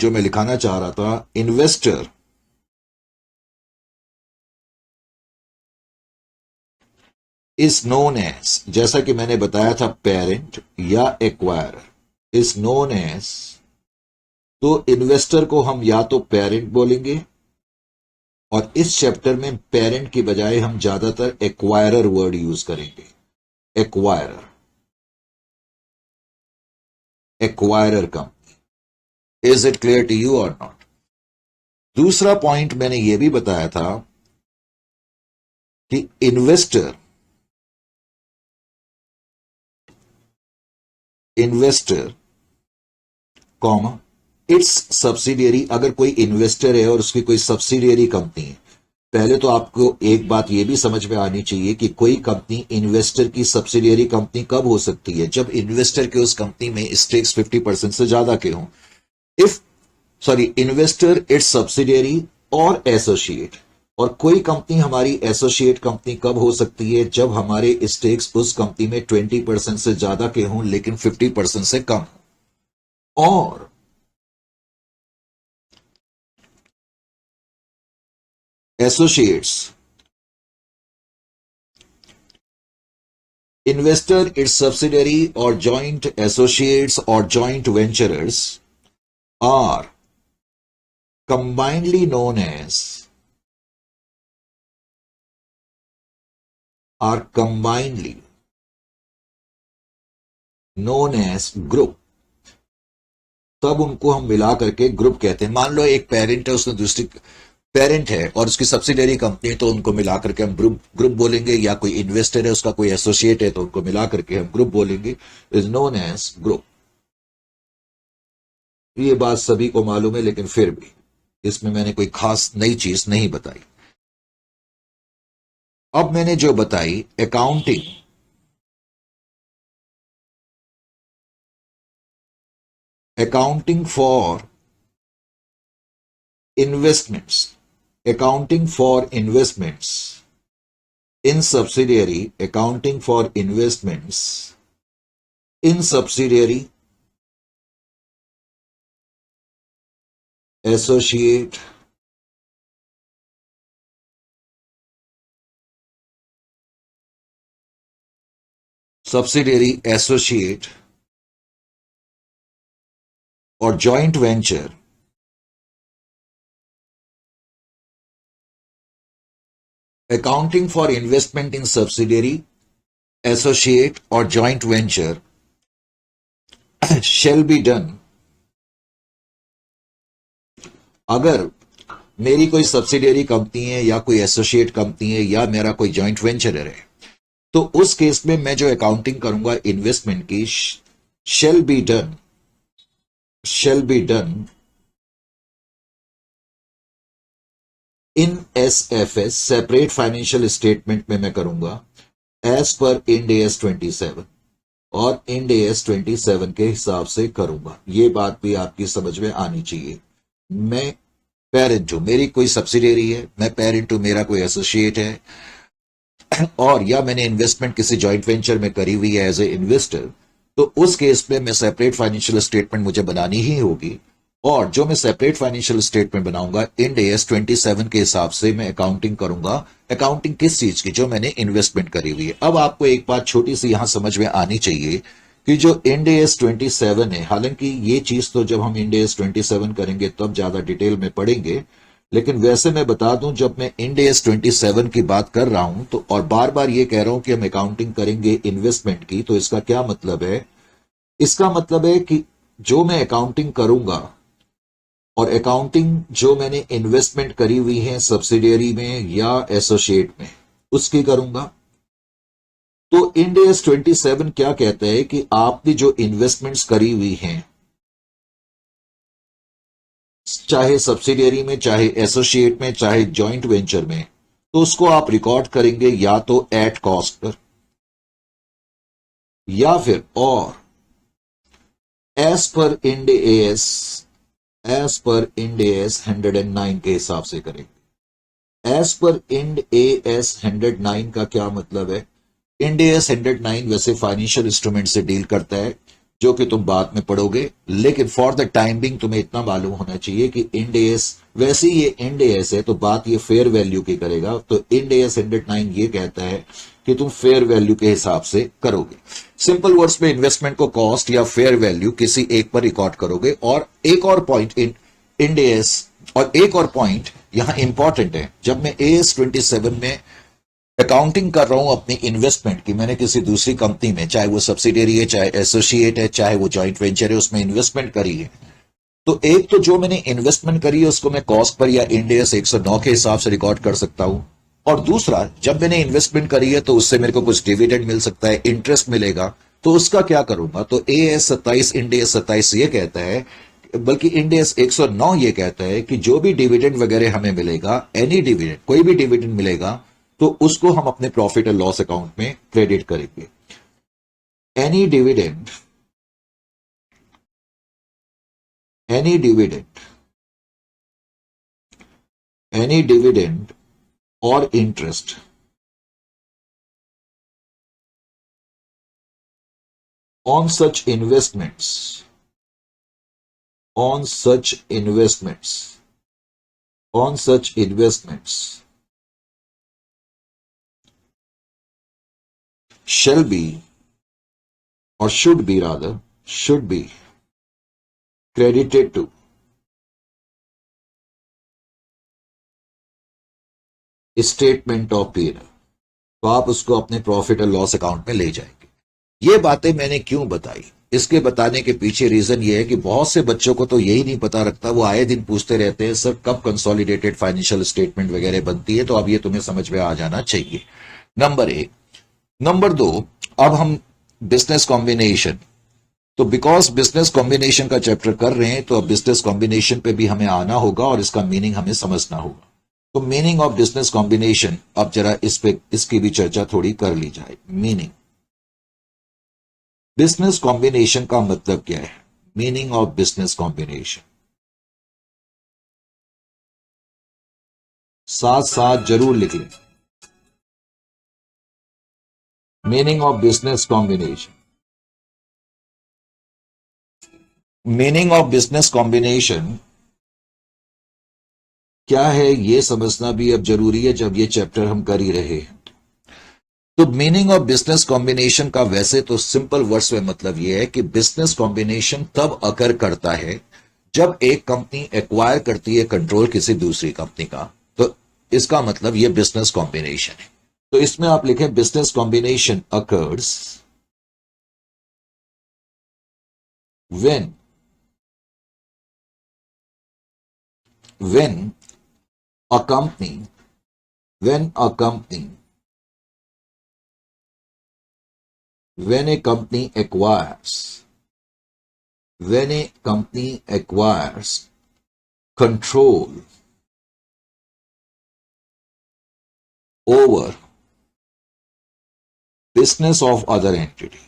जो मैं लिखाना चाह रहा था, इन्वेस्टर इज नोन एज, जैसा कि मैंने बताया था, पेरेंट या एक्वायरर इज नोन एज, तो इन्वेस्टर को हम या तो पेरेंट बोलेंगे, और इस चैप्टर में पेरेंट की बजाय हम ज्यादातर एक्वायरर वर्ड यूज करेंगे। Acquirer company. Is it clear to you और नॉट? दूसरा पॉइंट मैंने यह भी बताया था कि इन्वेस्टर कॉमा इट्स सब्सिडियरी, अगर कोई इन्वेस्टर है और उसकी कोई सब्सिडियरी कंपनी है, पहले तो आपको एक बात यह भी समझ में आनी चाहिए कि कोई कंपनी इन्वेस्टर की सब्सिडियरी कंपनी कब हो सकती है, जब इन्वेस्टर के उस कंपनी में स्टेक्स 50% से ज्यादा के हों। इन्वेस्टर इट्स सब्सिडियरी और एसोसिएट, और कोई कंपनी हमारी एसोसिएट कंपनी कब हो सकती है, जब हमारे स्टेक्स उस कंपनी में 20% से ज्यादा के हों लेकिन 50% से कम हो। और associates, investor, its subsidiary or joint associates or joint venturers are combinedly known as group। तब उनको हम मिला करके ग्रुप कहते हैं। मान लो एक पेरेंट है, उसने दूसरी पेरेंट है और उसकी सब्सिडियरी कंपनी, तो उनको मिला करके हम ग्रुप बोलेंगे, या कोई इन्वेस्टर है उसका कोई एसोसिएट है तो उनको मिला करके हम ग्रुप बोलेंगे, इज नोन एज ग्रुप। ये बात सभी को मालूम है, लेकिन फिर भी इसमें मैंने कोई खास नई चीज नहीं बताई। अब मैंने जो बताई, accounting for investments, accounting for investments in subsidiary, accounting for investments in subsidiary, associate, subsidiary, associate or joint venture accounting for investment in subsidiary, associate or joint venture shall be done। अगर मेरी कोई subsidiary company है या कोई associate company है या मेरा कोई जॉइंट वेंचर है, तो उस केस में मैं जो अकाउंटिंग करूंगा इन्वेस्टमेंट की, shall be done in SFS, separate financial statement में मैं करूंगा एज पर इंड AS 27, और इंड AS 27 के हिसाब से करूंगा। ये बात भी आपकी समझ में आनी चाहिए। मैं पेरेंट हूं, मेरी कोई सब्सिडियरी है, मैं पेरेंट हूं, मेरा कोई एसोसिएट है, और या मैंने इन्वेस्टमेंट किसी जॉइंट वेंचर में करी हुई है एज ए इन्वेस्टर, तो उस केस में मैं सेपरेट फाइनेंशियल स्टेटमेंट मुझे बनानी ही होगी। और जो मैं सेपरेट फाइनेंशियल स्टेटमेंट बनाऊंगा, इंड AS 27 के हिसाब से मैं अकाउंटिंग करूंगा। अकाउंटिंग किस चीज की? जो मैंने इन्वेस्टमेंट करी हुई है। अब आपको एक बात छोटी सी यहां समझ में आनी चाहिए कि जो इंड एस 27 है, हालांकि ये चीज तो जब हम इंड एस 27 करेंगे तब ज्यादा डिटेल में पढ़ेंगे, लेकिन वैसे मैं बता दूं, जब मैं इंड एस 27 की बात कर रहा हूं तो और बार बार ये कह रहा हूं कि हम अकाउंटिंग करेंगे इन्वेस्टमेंट की, तो इसका क्या मतलब है? इसका मतलब है कि जो मैं अकाउंटिंग करूंगा और अकाउंटिंग जो मैंने इन्वेस्टमेंट करी हुई है सब्सिडियरी में या एसोसिएट में, उसकी करूंगा। तो इंड एस 27 क्या कहता है कि आपने जो इन्वेस्टमेंट्स करी हुई हैं, चाहे सब्सिडियरी में, चाहे एसोसिएट में, चाहे जॉइंट वेंचर में, तो उसको आप रिकॉर्ड करेंगे या तो एट कॉस्ट पर, या फिर और as per Ind AS, as per Ind AS 109 के हिसाब से करेंगे। एज पर इंड एस 109 का क्या मतलब है? इंड एस 109 वैसे फाइनेंशियल इंस्ट्रूमेंट से डील करता है, जो कि तुम बाद में पढ़ोगे, लेकिन फॉर द टाइम बिंग तुम्हें इतना मालूम होना चाहिए कि इंड एस, वैसे ये इंड एस है तो बात ये फेयर वैल्यू की करेगा, तो इंड एस 109 ये कहता है कि तुम फेयर वैल्यू के हिसाब से करोगे। सिंपल वर्ड्स में इन्वेस्टमेंट को कॉस्ट या फेयर वैल्यू किसी एक पर रिकॉर्ड करोगे। और एक और पॉइंट इंड एस, और एक और पॉइंट यहां इंपॉर्टेंट है, जब मैं एस 27 में अकाउंटिंग कर रहा हूं अपनी इन्वेस्टमेंट की, मैंने किसी दूसरी कंपनी में, चाहे वो सब्सिडियरी है, चाहे एसोसिएट है, चाहे वो जॉइंट वेंचर है, उसमें इन्वेस्टमेंट करी है, तो एक तो जो मैंने इन्वेस्टमेंट करी है उसको मैं कॉस्ट पर या इंड एस 109 के हिसाब से रिकॉर्ड कर सकता हूं। और दूसरा, जब मैंने इन्वेस्टमेंट करी है तो उससे मेरे को कुछ डिविडेंड मिल सकता है, इंटरेस्ट मिलेगा, तो उसका क्या करूंगा? तो ए एस 27, इंड एस 27 ये कहता है, बल्कि इंड एस 109 ये कहता है कि जो भी डिविडेंड वगैरह हमें मिलेगा, एनी डिविडेंड, कोई भी डिविडेंड मिलेगा, तो उसको हम अपने प्रॉफिट एंड लॉस अकाउंट में क्रेडिट करेंगे। Any dividend, any dividend, any dividend और interest on such investments, on such investments, on such investments shall be, or should be rather, should be credited to statement of P&L। तो आप उसको अपने profit और loss account में ले जाएंगे। ये बातें मैंने क्यों बताई? इसके बताने के पीछे रीजन ये है कि बहुत से बच्चों को तो यही नहीं पता रखता, वो आए दिन पूछते रहते हैं सर कब कंसोलिडेटेड फाइनेंशियल स्टेटमेंट वगैरह बनती है, तो अब ये तुम्हें समझ में आ जाना चाहिए। नंबर एक। नंबर दो, अब हम बिजनेस कॉम्बिनेशन, तो बिकॉज बिजनेस कॉम्बिनेशन का चैप्टर कर रहे हैं तो अब बिजनेस कॉम्बिनेशन पे भी हमें आना होगा और इसका मीनिंग हमें समझना होगा। तो मीनिंग ऑफ बिजनेस कॉम्बिनेशन, अब जरा इस पे, इसकी भी चर्चा थोड़ी कर ली जाए। मीनिंग, बिजनेस कॉम्बिनेशन का मतलब क्या है? मीनिंग ऑफ बिजनेस कॉम्बिनेशन, साथ साथ जरूर लिख लें। Meaning of business combination, meaning of business combination क्या है ये समझना भी अब जरूरी है जब ये चैप्टर हम कर ही रहे हैं। तो मीनिंग ऑफ बिजनेस कॉम्बिनेशन का वैसे तो सिंपल वर्ड्स में मतलब यह है कि बिजनेस कॉम्बिनेशन तब अकर करता है जब एक कंपनी एक्वायर करती है कंट्रोल किसी दूसरी कंपनी का, तो इसका मतलब यह बिजनेस कॉम्बिनेशन है। तो इसमें आप लिखें business combination occurs when a company, when a company, when a company acquires, when a company acquires control over business of other entity,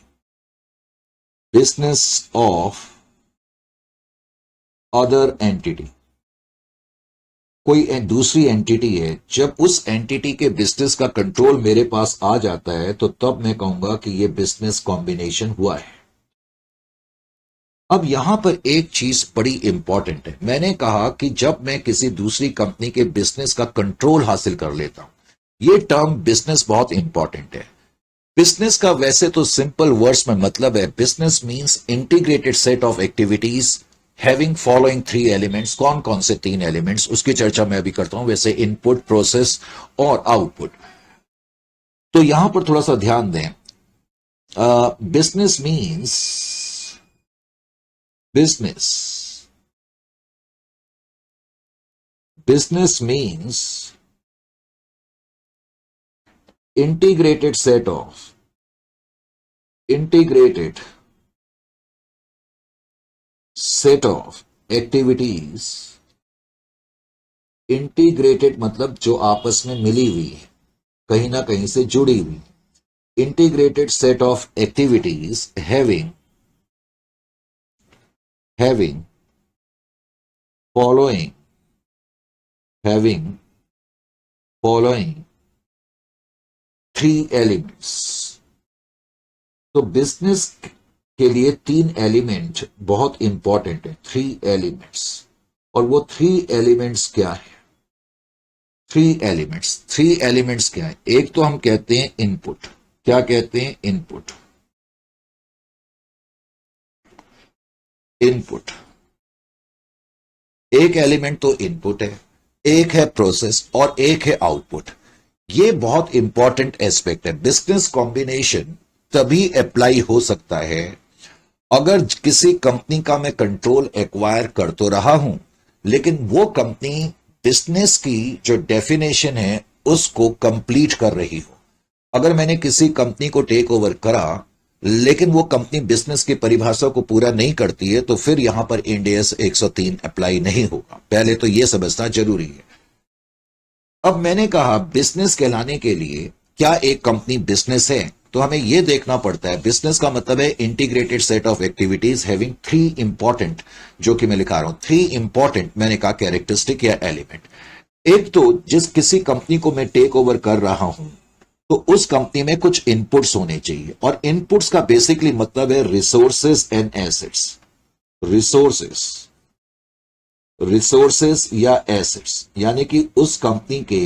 business of other entity, कोई दूसरी एंटिटी है, जब उस एंटिटी के बिजनेस का कंट्रोल मेरे पास आ जाता है तो तब मैं कहूंगा कि यह बिजनेस कॉम्बिनेशन हुआ है। अब यहां पर एक चीज बड़ी इंपॉर्टेंट है। मैंने कहा कि जब मैं किसी दूसरी कंपनी के बिजनेस का कंट्रोल हासिल कर लेता हूं, यह टर्म बिजनेस बहुत इंपॉर्टेंट है। बिजनेस का वैसे तो सिंपल वर्ड्स में मतलब है business means integrated set of activities having following three elements. कौन कौन से तीन एलिमेंट्स, उसकी चर्चा मैं अभी करता हूं। वैसे इनपुट, प्रोसेस और आउटपुट। तो यहां पर थोड़ा सा ध्यान दें। Business means business business means integrated set of integrated set of activities। Integrated मतलब जो आपस में मिली हुई है, कहीं ना कहीं से जुड़ी हुई। Integrated set of activities having following having following three elements. तो बिजनेस के लिए तीन एलिमेंट बहुत इंपॉर्टेंट है, थ्री एलिमेंट्स। और वो थ्री एलिमेंट्स क्या है? थ्री एलिमेंट्स क्या है? एक तो हम कहते हैं इनपुट। क्या कहते हैं? इनपुट। इनपुट एक एलिमेंट तो इनपुट है, एक है प्रोसेस और एक है आउटपुट। ये बहुत इंपॉर्टेंट एस्पेक्ट है। बिजनेस कॉम्बिनेशन तभी अप्लाई हो सकता है अगर किसी कंपनी का मैं कंट्रोल एक्वायर कर तो रहा हूं, लेकिन वो कंपनी बिजनेस की जो डेफिनेशन है उसको कंप्लीट कर रही हो। अगर मैंने किसी कंपनी को टेक ओवर करा लेकिन वो कंपनी बिजनेस की परिभाषा को पूरा नहीं करती है, तो फिर यहां पर इंड एस 103 अप्लाई नहीं होगा। पहले तो यह समझना जरूरी है। अब मैंने कहा बिजनेस कहलाने के लिए क्या एक कंपनी बिजनेस है, तो हमें यह देखना पड़ता है। बिजनेस का मतलब है integrated set of activities having three important, जो कि मैं लिखा रहा हूं थ्री इंपॉर्टेंट, मैंने कहा कैरेक्टरिस्टिक या एलिमेंट। एक तो जिस किसी कंपनी को मैं टेक ओवर कर रहा हूं तो उस कंपनी में कुछ इनपुट्स होने चाहिए, और इनपुट्स का बेसिकली मतलब है resources and assets. Resources resources या एसेट्स, यानी कि उस कंपनी के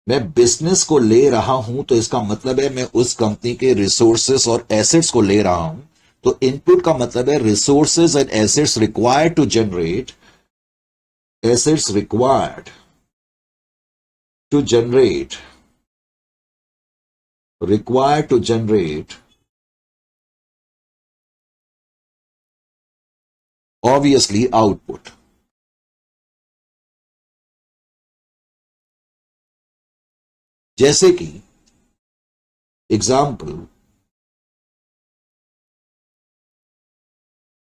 मैं बिजनेस को ले रहा हूं तो इसका मतलब है मैं उस कंपनी के रिसोर्सेस और एसेट्स को ले रहा हूं। तो इनपुट का मतलब है resources and assets required to generate assets required to generate required to generate obviously output। जैसे कि एग्जाम्पल,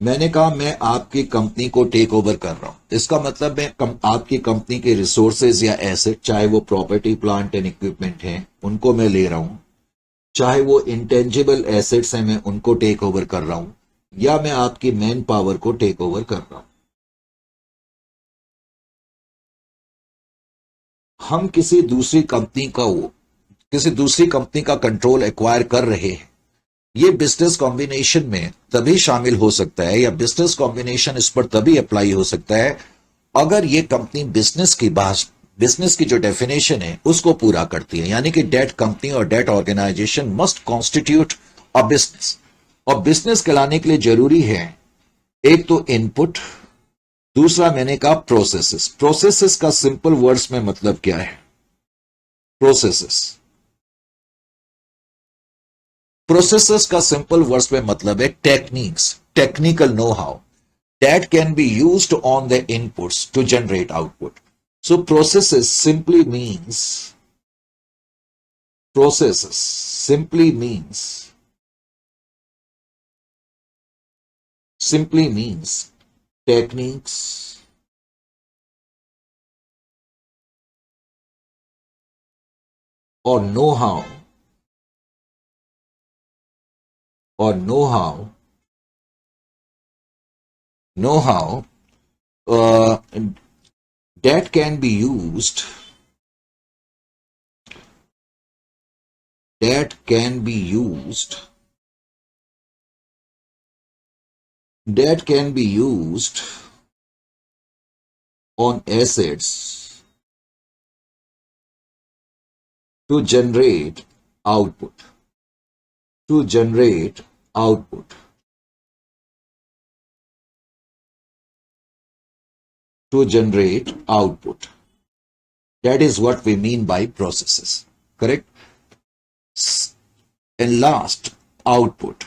मैंने कहा मैं आपकी कंपनी को टेक ओवर कर रहा हूं, इसका मतलब मैं आपकी कंपनी के रिसोर्सेज या एसेट, चाहे वो प्रॉपर्टी प्लांट एंड इक्विपमेंट हैं, उनको मैं ले रहा हूं, चाहे वो इंटेंजिबल एसेट्स हैं मैं उनको टेक ओवर कर रहा हूं, या मैं आपकी मैन पावर को टेक ओवर कर रहा हूं। हम किसी दूसरी कंपनी का कंट्रोल एक्वायर कर रहे हैं। ये बिजनेस कॉम्बिनेशन में तभी शामिल हो सकता है, या बिजनेस कॉम्बिनेशन इस पर तभी अप्लाई हो सकता है अगर ये कंपनी बिजनेस की जो डेफिनेशन है उसको पूरा करती है। यानी कि डेट कंपनी और that organisation must constitute a business. और बिजनेस कहलाने के लिए जरूरी है एक तो इनपुट, दूसरा मैंने कहा प्रोसेसेस। प्रोसेसेस का सिंपल वर्ड्स में मतलब क्या है? प्रोसेसेस प्रोसेसेस का सिंपल वर्ड्स में मतलब है techniques, technical know how that can be used on the inputs to generate output। So processes simply means techniques or know-how uh, that can be used that can be used that can be used on assets to generate output। to generate output. To generate output. That is what we mean by processes. Correct? And last, output.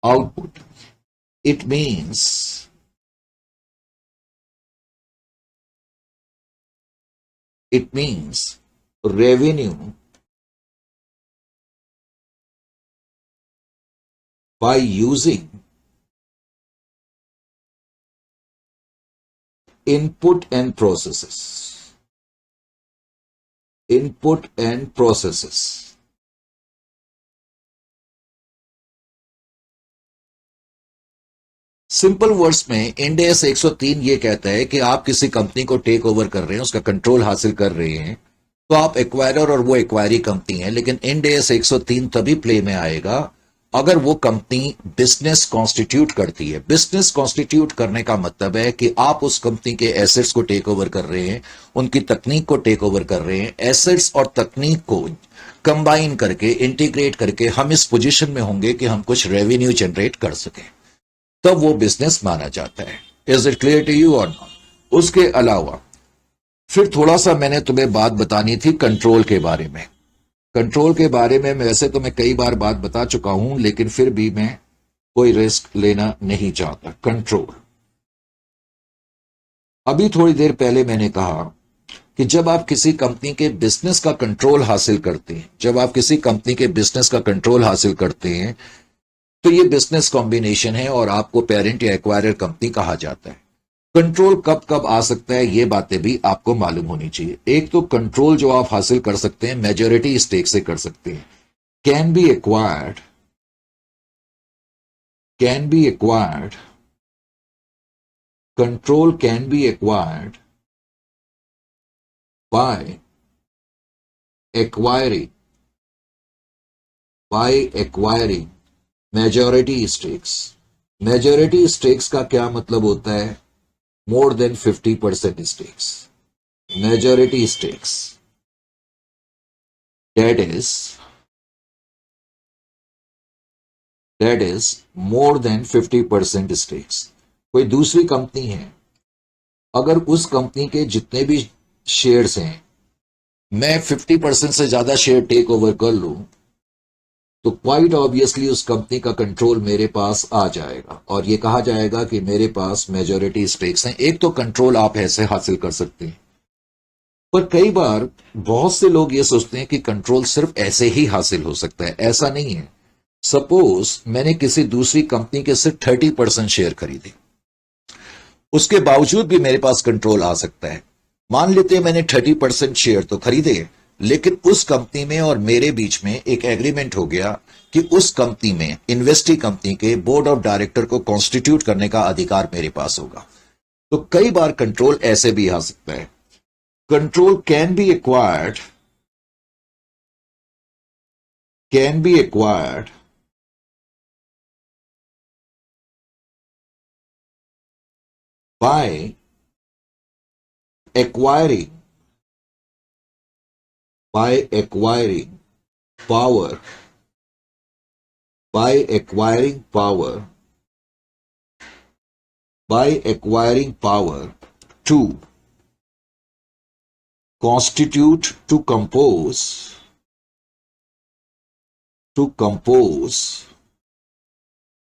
Output. It means revenue by using input and processes. Input and processes. Simple words में end S 103 ये कहता है कि आप किसी company को take over कर रहे हैं, उसका कंट्रोल हासिल कर रहे हैं, तो आप एक्वायरर और वो एक्वायरी कंपनी है। लेकिन इंड एस 103 तभी प्ले में आएगा अगर वो कंपनी बिजनेस कॉन्स्टिट्यूट करती है। बिजनेस कॉन्स्टिट्यूट करने का मतलब है कि आप उस कंपनी के एसेट्स को टेक ओवर कर रहे हैं, उनकी तकनीक को टेक ओवर कर रहे हैं। एसेट्स और तकनीक को कंबाइन करके, इंटीग्रेट करके हम इस पोजीशन में होंगे कि हम कुछ रेवेन्यू जनरेट कर सकें, तब वो बिजनेस माना जाता है। Is it clear to you और नॉट? उसके अलावा फिर थोड़ा सा मैंने तुम्हें बात बतानी थी कंट्रोल के बारे में। कंट्रोल के बारे में वैसे तो मैं कई बार बात बता चुका हूं, लेकिन फिर भी मैं कोई रिस्क लेना नहीं चाहता। कंट्रोल, अभी थोड़ी देर पहले मैंने कहा कि जब आप किसी कंपनी के बिजनेस का कंट्रोल हासिल करते हैं, जब आप किसी कंपनी के बिजनेस का कंट्रोल हासिल करते हैं, तो ये बिजनेस कॉम्बिनेशन है और आपको पेरेंट या एक्वायरर कंपनी कहा जाता है। कंट्रोल कब कब आ सकता है, ये बातें भी आपको मालूम होनी चाहिए। एक तो कंट्रोल जो आप हासिल कर सकते हैं मेजॉरिटी स्टेक से कर सकते हैं। Can be acquired control can be acquired by acquiring majority stakes. Majority stakes का क्या मतलब होता है? मोर than 50% stakes. Majority stakes that is more than 50% stakes. कोई दूसरी कंपनी है, अगर उस कंपनी के जितने भी शेयर्स हैं मैं 50% से ज्यादा शेयर टेक ओवर कर लूं, तो क्वाइट ऑब्वियसली उस कंपनी का कंट्रोल मेरे पास आ जाएगा और ये कहा जाएगा कि मेरे पास मेजॉरिटी स्टेक्स हैं। एक तो कंट्रोल आप ऐसे हासिल कर सकते हैं, पर कई बार बहुत से लोग ये सोचते हैं कि कंट्रोल सिर्फ ऐसे ही हासिल हो सकता है। ऐसा नहीं है। सपोज मैंने किसी दूसरी कंपनी के सिर्फ 30% शेयर खरीदे, उसके बावजूद भी मेरे पास कंट्रोल आ सकता है। मान लेते हैं मैंने 30% शेयर तो खरीदे, लेकिन उस कंपनी में और मेरे बीच में एक एग्रीमेंट हो गया कि उस कंपनी में, इन्वेस्टी कंपनी के बोर्ड ऑफ डायरेक्टर को कॉन्स्टिट्यूट करने का अधिकार मेरे पास होगा। तो कई बार कंट्रोल ऐसे भी आ सकता है। Control can be acquired by acquiring power to constitute, to compose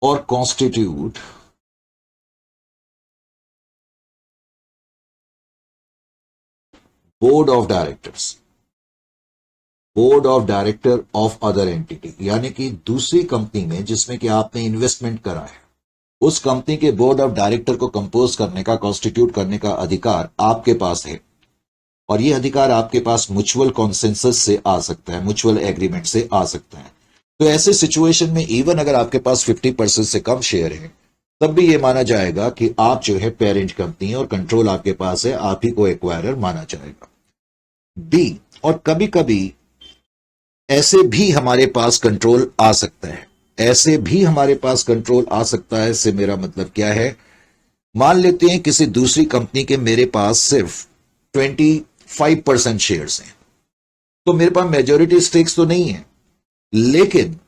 or constitute board of director of other entity, यानी कि दूसरी कंपनी में जिसमें कि आपने इन्वेस्टमेंट करा है, उस कंपनी के बोर्ड ऑफ डायरेक्टर को कंपोज करने का, कॉन्स्टिट्यूट करने का अधिकार आपके पास है। और यह अधिकार आपके पास म्यूचुअल कॉन्सेंसस से आ सकता है, म्यूचुअल एग्रीमेंट से आ सकता है। तो ऐसे सिचुएशन में इवन अगर आपके पास 50% से कम शेयर है, तब भी यह माना जाएगा कि आप जो है पेरेंट कंपनी है और कंट्रोल आपके पास है, आप ही को एक्वायरर माना जाएगा। बी, और कभी कभी ऐसे भी हमारे पास कंट्रोल आ सकता है, इससे मेरा मतलब क्या है? मान लेते हैं किसी दूसरी कंपनी के मेरे पास सिर्फ 5% शेयर्स हैं, तो मेरे पास मेजॉरिटी स्टेक्स तो नहीं है, लेकिन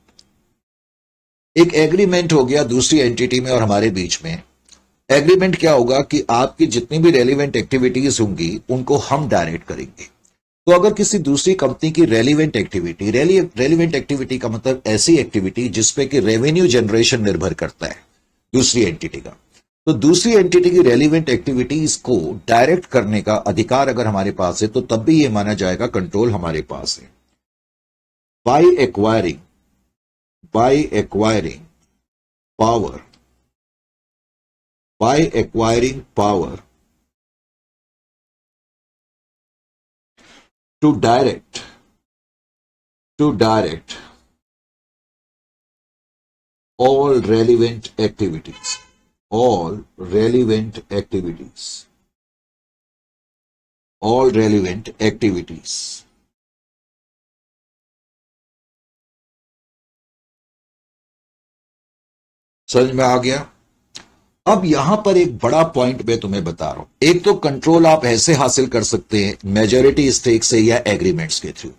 एक एग्रीमेंट हो गया दूसरी एंटिटी में और हमारे बीच में। एग्रीमेंट क्या होगा कि आपकी जितनी भी रेलिवेंट एक्टिविटीज होंगी उनको हम डायरेक्ट करेंगे। तो अगर किसी दूसरी कंपनी की रेलिवेंट एक्टिविटी का मतलब ऐसी एक्टिविटी जिसपे कि रेवेन्यू जनरेशन निर्भर करता है दूसरी एंटिटी का, तो दूसरी एंटिटी की रेलिवेंट एक्टिविटीज को डायरेक्ट करने का अधिकार अगर हमारे पास है तो तब भी यह माना जाएगा कंट्रोल हमारे पास है। By acquiring power to direct all relevant activities समझ में आ गया। अब यहां पर एक बड़ा पॉइंट मैं तुम्हें बता रहा हूं। एक तो कंट्रोल आप ऐसे हासिल कर सकते हैं मेजॉरिटी स्टेक से या एग्रीमेंट्स के थ्रू,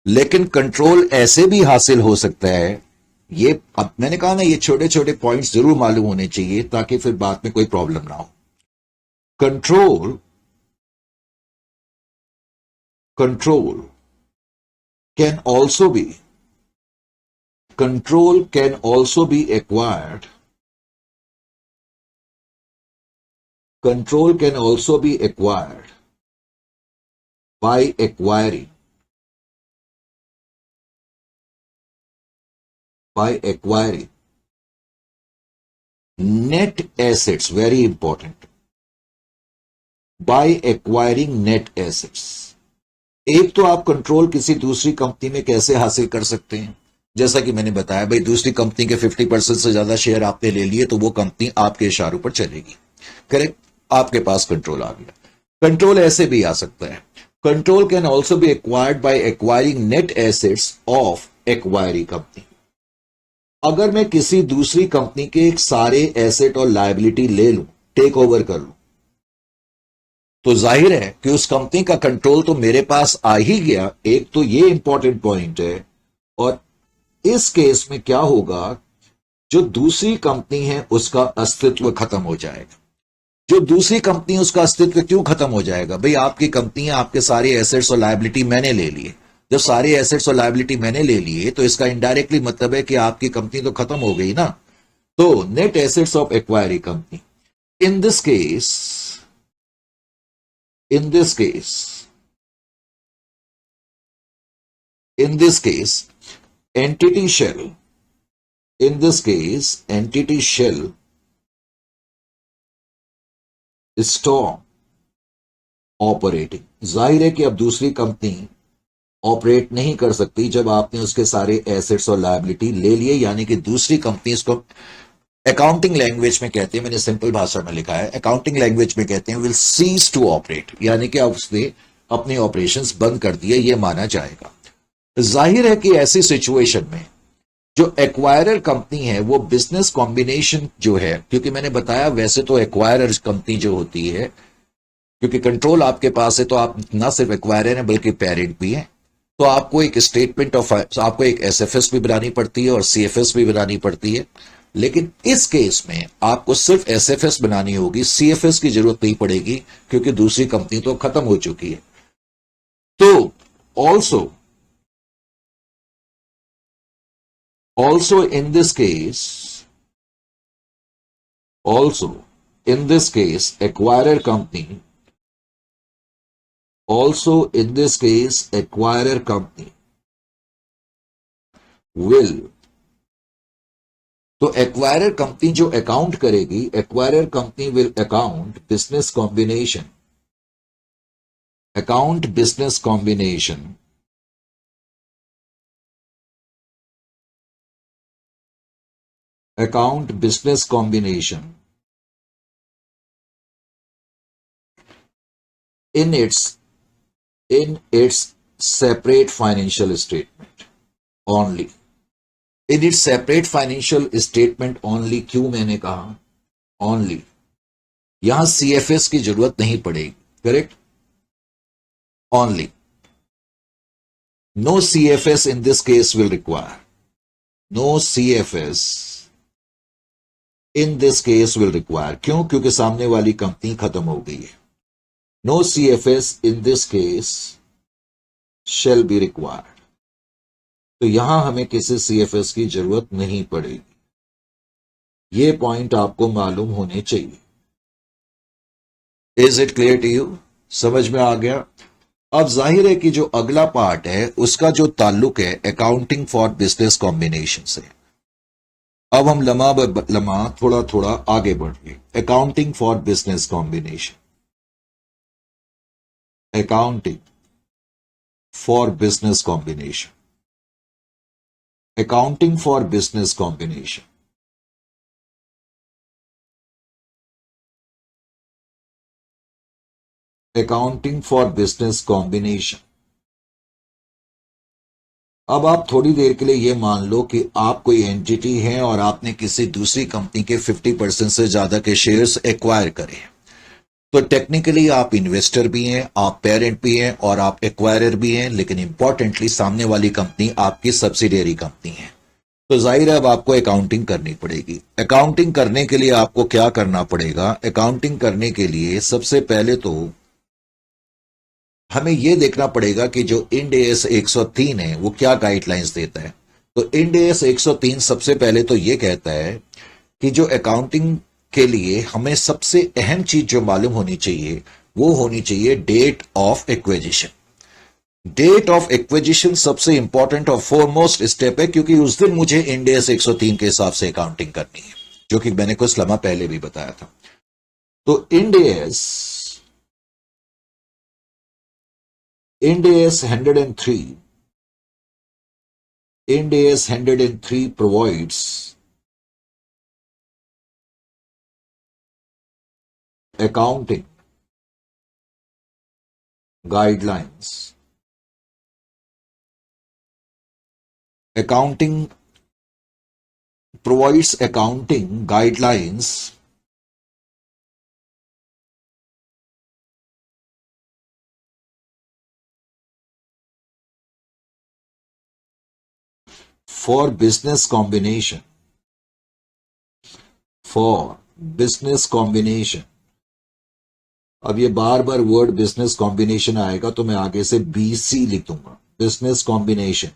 लेकिन कंट्रोल ऐसे भी हासिल हो सकता है। ये अब मैंने कहा ना, ये छोटे छोटे पॉइंट्स जरूर मालूम होने चाहिए ताकि फिर बाद में कोई प्रॉब्लम ना हो। Control can also be acquired by acquiring net assets. Very important. By acquiring net assets. एक तो आप कंट्रोल किसी दूसरी कंपनी में कैसे हासिल कर सकते हैं, जैसा कि मैंने बताया, भाई दूसरी कंपनी के 50% से ज्यादा शेयर आपने ले लिए तो वो कंपनी आपके इशारों पर चलेगी, करेक्ट, आपके पास कंट्रोल आ गया। कंट्रोल ऐसे भी आ सकता है, control can also be acquired by acquiring net assets of acquiree company. अगर मैं किसी दूसरी कंपनी के सारे एसेट और लायबिलिटी ले लूं, टेक ओवर कर लूं, तो जाहिर है कि उस कंपनी का कंट्रोल तो मेरे पास आ ही गया। एक तो ये इंपॉर्टेंट पॉइंट है। और इस केस में क्या होगा, जो दूसरी कंपनी है उसका अस्तित्व खत्म हो जाएगा। जो दूसरी कंपनी, उसका अस्तित्व क्यों खत्म हो जाएगा? भाई आपकी कंपनी है, आपके सारे एसेट्स और लायबिलिटी मैंने ले लिए। जब सारे एसेट्स और लायबिलिटी मैंने ले लिए तो इसका इनडायरेक्टली मतलब है कि आपकी कंपनी तो खत्म हो गई ना। तो net assets of acquiree company, in this case entity shall stop operating। जाहिर है कि अब दूसरी कंपनी ऑपरेट नहीं कर सकती जब आपने उसके सारे एसेट्स और लायबिलिटी ले लिए, यानी कि दूसरी कंपनी, इसको अकाउंटिंग लैंग्वेज में कहते हैं, मैंने सिंपल भाषा में लिखा है, अकाउंटिंग लैंग्वेज में कहते हैं विल सीज टू ऑपरेट, यानी कि अब उसने अपने ऑपरेशंस बंद कर दिए, ये माना जाएगा। जाहिर है कि ऐसी सिचुएशन में जो एक्वायरर कंपनी है वो बिजनेस कॉम्बिनेशन जो है, क्योंकि मैंने बताया वैसे तो एक्वायरर कंपनी जो होती है, क्योंकि कंट्रोल आपके पास है तो आप ना सिर्फ एक्वायरर हैं बल्कि पेरेंट भी हैं, तो आपको एक स्टेटमेंट ऑफ, आपको एक एसएफएस भी बनानी पड़ती है और सीएफएस भी बनानी पड़ती है। लेकिन इस केस में आपको सिर्फ एसएफएस बनानी होगी, सीएफएस की जरूरत नहीं पड़ेगी क्योंकि दूसरी कंपनी तो खत्म हो चुकी है। तो also in this case acquirer company will, तो एक्वायरर कंपनी जो अकाउंट करेगी, acquirer company will account business combination in its separate financial statement only। in its separate financial statement only, क्यों मैंने कहा only? यहां सीएफएस की जरूरत नहीं पड़ेगी, correct. only. No CFS in this case will require. No CFS in this case will require. क्यों? क्योंकि सामने वाली कंपनी खत्म हो गई है. No CFS in this case shall be required. तो यहां हमें किसी CFS की जरूरत नहीं पड़ेगी. ये पॉइंट आपको मालूम होने चाहिए. Is it clear to you? समझ में आ गया? अब जाहिर है कि जो अगला पार्ट है उसका जो ताल्लुक है अकाउंटिंग फॉर बिजनेस कॉम्बिनेशन से. अब हम लम्हा ब लम्हा थोड़ा थोड़ा आगे बढ़ गए. Accounting for business combination. Accounting for business combination. Accounting for business combination. Accounting for business combination. अब आप थोड़ी देर के लिए यह मान लो कि आप कोई एंटिटी हैं और आपने किसी दूसरी कंपनी के 50% से ज्यादा के शेयर्स एक्वायर करे. तो टेक्निकली आप इन्वेस्टर भी हैं, आप पेरेंट भी हैं और आप एक्वायरर भी हैं, लेकिन इंपॉर्टेंटली सामने वाली कंपनी आपकी सब्सिडियरी कंपनी है. तो जाहिर है अब आपको अकाउंटिंग करनी पड़ेगी. अकाउंटिंग करने के लिए आपको क्या करना पड़ेगा? अकाउंटिंग करने के लिए सबसे पहले तो हमें यह देखना पड़ेगा कि जो इंड एस 103 है वो क्या गाइडलाइंस देता है. तो इंड एस 103 सबसे पहले तो यह कहता है कि जो अकाउंटिंग के लिए हमें सबसे अहम चीज जो मालूम होनी चाहिए वो होनी चाहिए date of acquisition. Date of acquisition सबसे इंपॉर्टेंट और फोरमोस्ट स्टेप है, क्योंकि उस दिन मुझे इंड एस 103 के हिसाब से अकाउंटिंग करनी है, जो कि मैंने कुछ लम्हा पहले भी बताया था. तो end S 103 Ind AS 103 provides accounting guidelines. Accounting provides accounting guidelines for business combination. For business combination. अब ये बार बार वर्ड बिजनेस कॉम्बिनेशन आएगा तो मैं आगे से बीसी लिख दूंगा. Business combination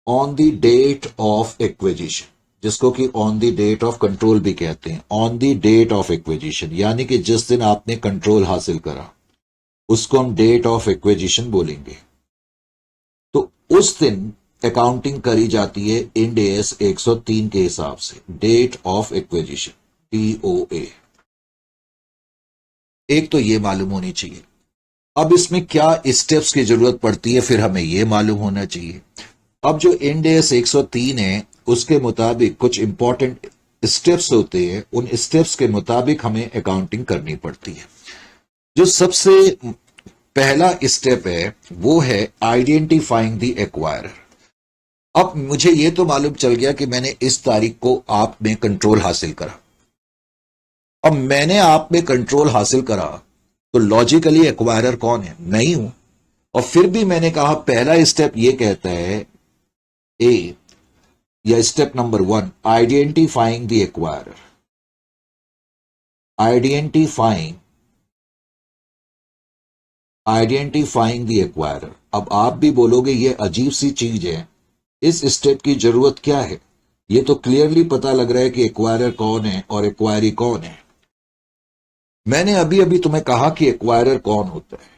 on the date of acquisition, जिसको कि on the date of control भी कहते हैं. On the date of acquisition यानी कि जिस दिन आपने कंट्रोल हासिल करा उसको हम डेट ऑफ एक्विजिशन बोलेंगे. तो उस दिन अकाउंटिंग करी जाती है इंड एस 103 के हिसाब से. Date of acquisition DOA. एक तो ये मालूम होनी चाहिए. अब इसमें क्या स्टेप्स की जरूरत पड़ती है फिर हमें यह मालूम होना चाहिए. अब जो इंड एस 103 है उसके मुताबिक कुछ इंपॉर्टेंट स्टेप्स होते हैं. उन स्टेप्स के मुताबिक हमें अकाउंटिंग करनी पड़ती है. जो सबसे पहला स्टेप है वो है आइडेंटिफाइंग द एक्वायरर. अब मुझे यह तो मालूम चल गया कि मैंने इस तारीख को आप में कंट्रोल हासिल करा. अब मैंने आप में कंट्रोल हासिल करा तो लॉजिकली एक्वायरर कौन है? मैं ही हूं. और फिर भी मैंने कहा पहला स्टेप यह कहता है ए या step number 1 identifying the acquirer. Identifying the acquirer. अब आप भी बोलोगे ये अजीब सी चीज है, इस स्टेप की जरूरत क्या है? ये तो क्लियरली पता लग रहा है कि एक्वायरर कौन है और एक्वायरी कौन है. मैंने अभी अभी तुम्हें कहा कि एक्वायरर कौन होता है.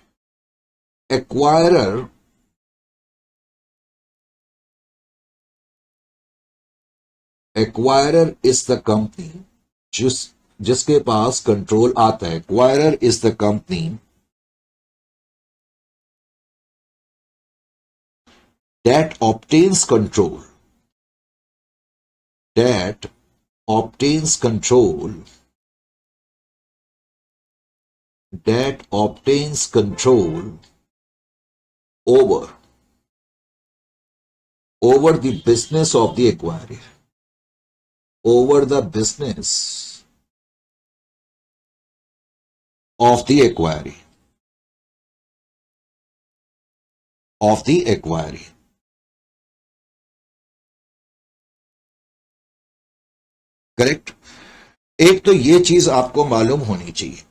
एक्वायरर इज द कंपनी जिसके पास कंट्रोल आता है. Acquirer is the company that obtains control over the business of the acquirer. Over the business of the acquiree, of the acquiree. Correct. एक तो ये चीज आपको मालूम होनी चाहिए,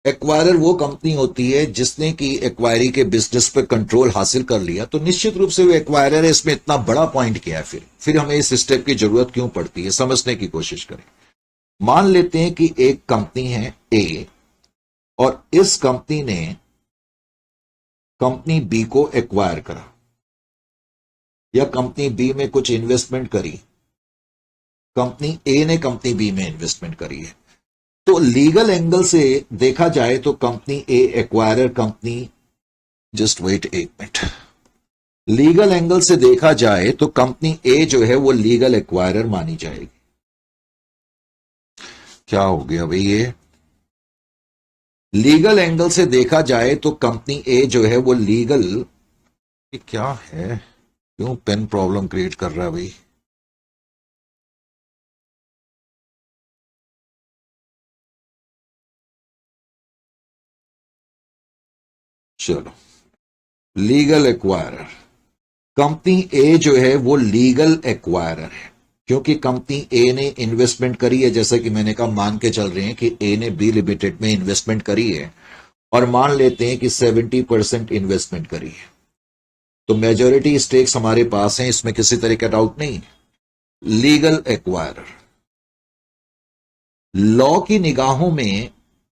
एक्वायरर वो कंपनी होती है जिसने कि एक्वायरी के बिजनेस पे कंट्रोल हासिल कर लिया, तो निश्चित रूप से वो एक्वायरर है। इसमें इतना बड़ा पॉइंट क्या है, फिर हमें इस स्टेप की जरूरत क्यों पड़ती है, समझने की कोशिश करें। मान लेते हैं कि एक कंपनी है ए और इस कंपनी ने कंपनी बी को एक्वायर करा या कंपनी बी में कुछ इन्वेस्टमेंट करी, कंपनी ए ने कंपनी बी में इन्वेस्टमेंट करी है। तो लीगल एंगल से देखा जाए तो कंपनी ए एक्वायरर कंपनी, जस्ट वेट एक मिनट, लीगल एंगल से देखा जाए तो कंपनी ए जो है वो लीगल एक्वायरर मानी जाएगी। क्या हो गया भाई, ये लीगल एंगल से देखा जाए तो कंपनी ए जो है वो लीगल, ये क्या है, क्यों पेन प्रॉब्लम क्रिएट कर रहा है भाई। चलो, लीगल एक्वायरर, कंपनी ए जो है वो लीगल एक्वायरर है क्योंकि कंपनी ए ने इन्वेस्टमेंट करी है। जैसा कि मैंने कहा, मान के चल रहे हैं कि ए ने बी लिमिटेड में इन्वेस्टमेंट करी है और मान लेते हैं कि 70% इन्वेस्टमेंट करी है, तो मेजॉरिटी स्टेक्स हमारे पास हैं, इसमें किसी तरह का डाउट नहीं है। लीगल एक्वायरर, लॉ की निगाहों में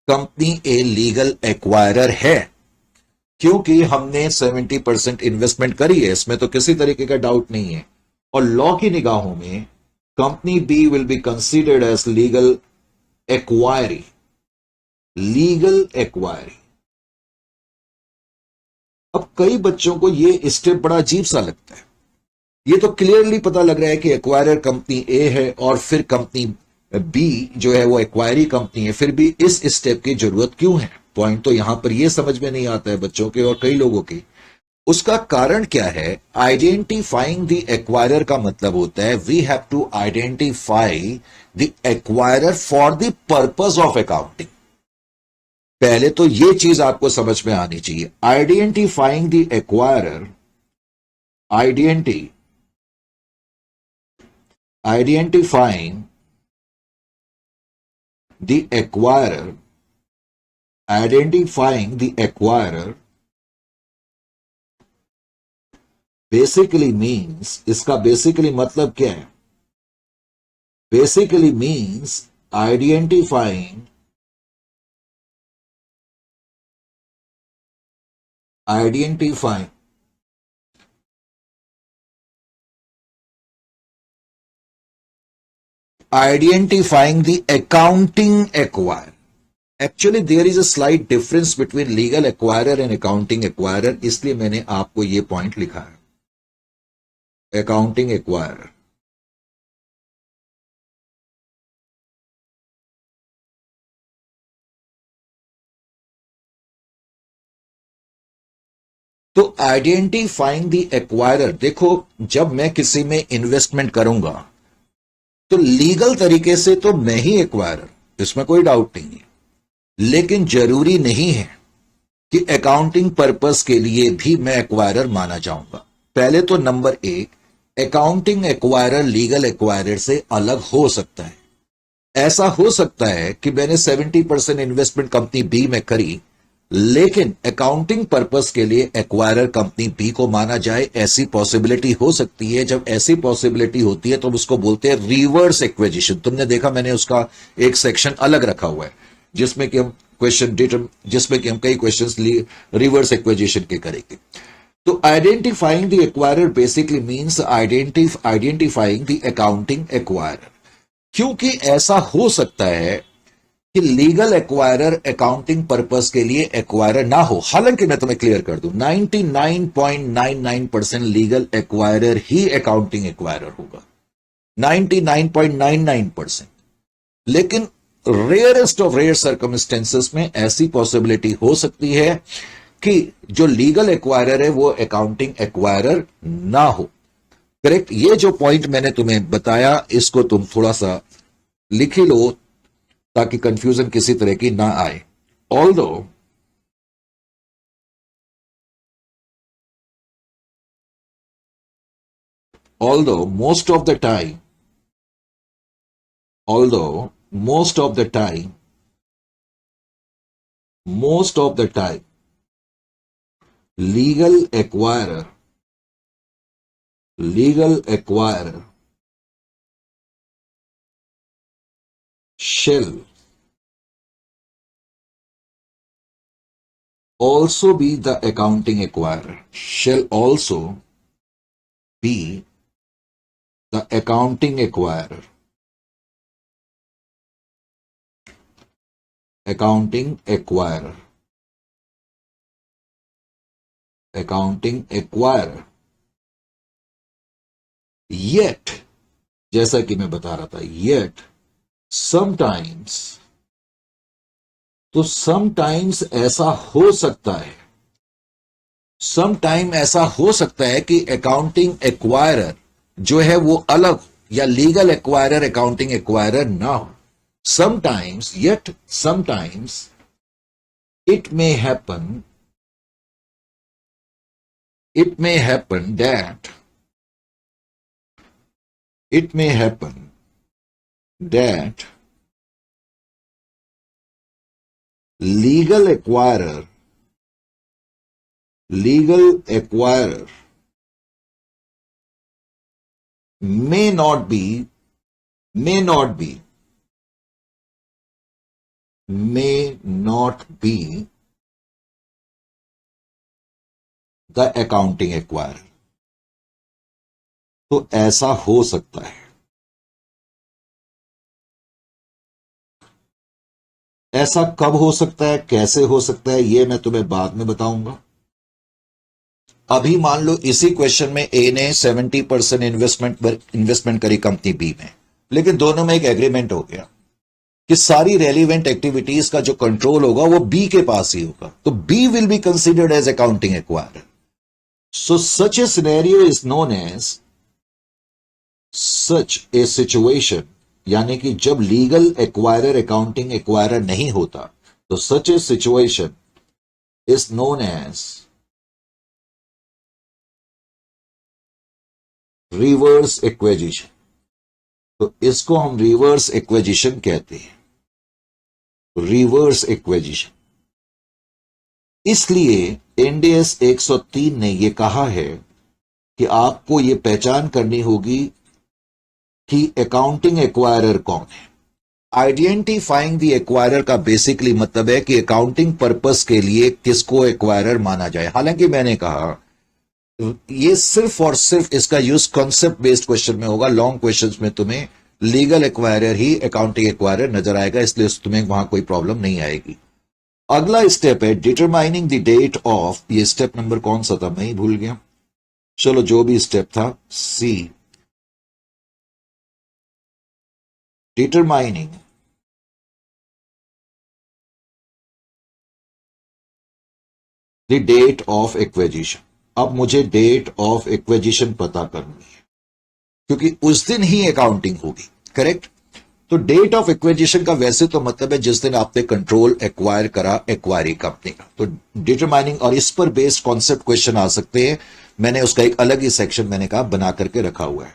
कंपनी ए लीगल एक्वायरर है क्योंकि हमने 70% इन्वेस्टमेंट करी है, इसमें तो किसी तरीके का डाउट नहीं है। और लॉ की निगाहों में company B will be considered as legal acquiree, legal acquiree. अब कई बच्चों को ये स्टेप बड़ा अजीब सा लगता है। ये तो क्लियरली पता लग रहा है कि एक्वायरर कंपनी ए है और फिर कंपनी बी जो है वो एक्वायरी कंपनी है, फिर भी इस स्टेप की जरूरत क्यों है? पॉइंट तो यहां पर ये समझ में नहीं आता है बच्चों के और कई लोगों की। उसका कारण क्या है? आइडेंटिफाइंग द एक्वायरर का मतलब होता है we have to identify the acquirer for the purpose of accounting. पहले तो ये चीज आपको समझ में आनी चाहिए, identifying the acquirer, identifying the acquirer, identifying the acquirer basically means, इसका बेसिकली मतलब क्या है? Basically means identifying the accounting acquirer. Actually there is a slight difference between legal acquirer and accounting acquirer, इसलिए मैंने आपको ये पॉइंट लिखा है, अकाउंटिंग एक्वायरर। तो आइडेंटिफाइंग द एक्वायरर, देखो जब मैं किसी में इन्वेस्टमेंट करूंगा तो लीगल तरीके से तो मैं ही एक्वायरर, इसमें कोई डाउट नहीं है, लेकिन जरूरी नहीं है कि अकाउंटिंग पर्पस के लिए भी मैं एक्वायरर माना जाऊंगा। पहले तो नंबर एक, अकाउंटिंग एक्वायरर लीगल एक्वायरर से अलग हो सकता है। ऐसा हो सकता है कि मैंने 70% इन्वेस्टमेंट कंपनी बी में करी, लेकिन अकाउंटिंग पर्पस के लिए एक्वायरर कंपनी बी को माना जाए, ऐसी पॉसिबिलिटी हो सकती है। जब ऐसी पॉसिबिलिटी होती है तो उसको बोलते हैं रिवर्स एक्विजिशन। तुमने देखा मैंने उसका एक सेक्शन अलग रखा हुआ है जिसमें कि हम कई क्वेश्चंस रिवर्स एक्विजिशन के करेंगे। तो identifying the acquirer basically means identifying the accounting acquirer, क्योंकि ऐसा हो सकता है कि लीगल एक्वायरर अकाउंटिंग पर्पस के लिए एक्वायरर ना हो। हालांकि मैं तुम्हें क्लियर कर दूं, 99.99% लीगल एक्वायरर ही अकाउंटिंग एक्वायरर होगा, 99.99%। लेकिन रेयरेस्ट ऑफ रेयर सर्कमस्टेंसेस में ऐसी पॉसिबिलिटी हो सकती है कि जो लीगल एक्वायरर है वो अकाउंटिंग एक्वायरर ना हो। करेक्ट? ये जो पॉइंट मैंने तुम्हें बताया इसको तुम थोड़ा सा लिख ही लो ताकि कंफ्यूजन किसी तरह की ना आए। although most of the time, legal acquirer shall also be the accounting acquirer, accounting acquirer, yet, जैसा कि मैं बता रहा था, yet sometimes ऐसा हो सकता है कि अकाउंटिंग एक्वायरर जो है वो अलग या लीगल एक्वायरर अकाउंटिंग एक्वायरर ना हो. Sometimes it may happen that legal acquirer may not be the accounting acquirer. तो ऐसा हो सकता है. ऐसा कब हो सकता है, कैसे हो सकता है, ये मैं तुम्हें बाद में बताऊंगा. अभी मान लो इसी क्वेश्चन में ए ने 70% इन्वेस्टमेंट करी कंपनी बी में, लेकिन दोनों में एक एग्रीमेंट हो गया कि सारी रेलिवेंट एक्टिविटीज का जो कंट्रोल होगा वो बी के पास ही होगा. तो B will be considered as accounting acquirer. So such a scenario is known as such a situation, यानी कि जब लीगल एक्वायरर अकाउंटिंग एक्वायरर नहीं होता तो such a situation is known as reverse acquisition. तो इसको हम रिवर्स एक्विजिशन कहते हैं. Reverse acquisition. इसलिए इंडेस 103 ने यह कहा है कि आपको यह पहचान करनी होगी कि अकाउंटिंग एक्वायरर कौन है. आइडेंटिफाइंग द एक्वायरर का बेसिकली मतलब है कि अकाउंटिंग पर्पस के लिए किसको एक्वायरर माना जाए. हालांकि मैंने कहा ये सिर्फ और सिर्फ इसका यूज कॉन्सेप्ट बेस्ड क्वेश्चन में होगा. लॉन्ग क्वेश्चंस में तुम्हें लीगल एक्वायरर ही अकाउंटिंग एक्वायरर नजर आएगा, इसलिए तुम्हें वहां कोई प्रॉब्लम नहीं आएगी. अगला स्टेप है डिटरमाइनिंग द डेट ऑफ. ये स्टेप नंबर कौन सा था, मैं ही भूल गया. चलो जो भी स्टेप था, C, determining the date of acquisition. अब मुझे डेट ऑफ एक्विजिशन पता करनी है क्योंकि उस दिन ही अकाउंटिंग होगी. करेक्ट. तो डेट ऑफ एक्विजिशन का वैसे तो मतलब है जिस दिन आपने कंट्रोल एक्वायर करा एक्वायरी कंपनी का. तो डिटरमाइनिंग और इस पर बेस्ड कॉन्सेप्ट क्वेश्चन आ सकते हैं. मैंने उसका एक अलग ही सेक्शन मैंने कहा बना करके रखा हुआ है.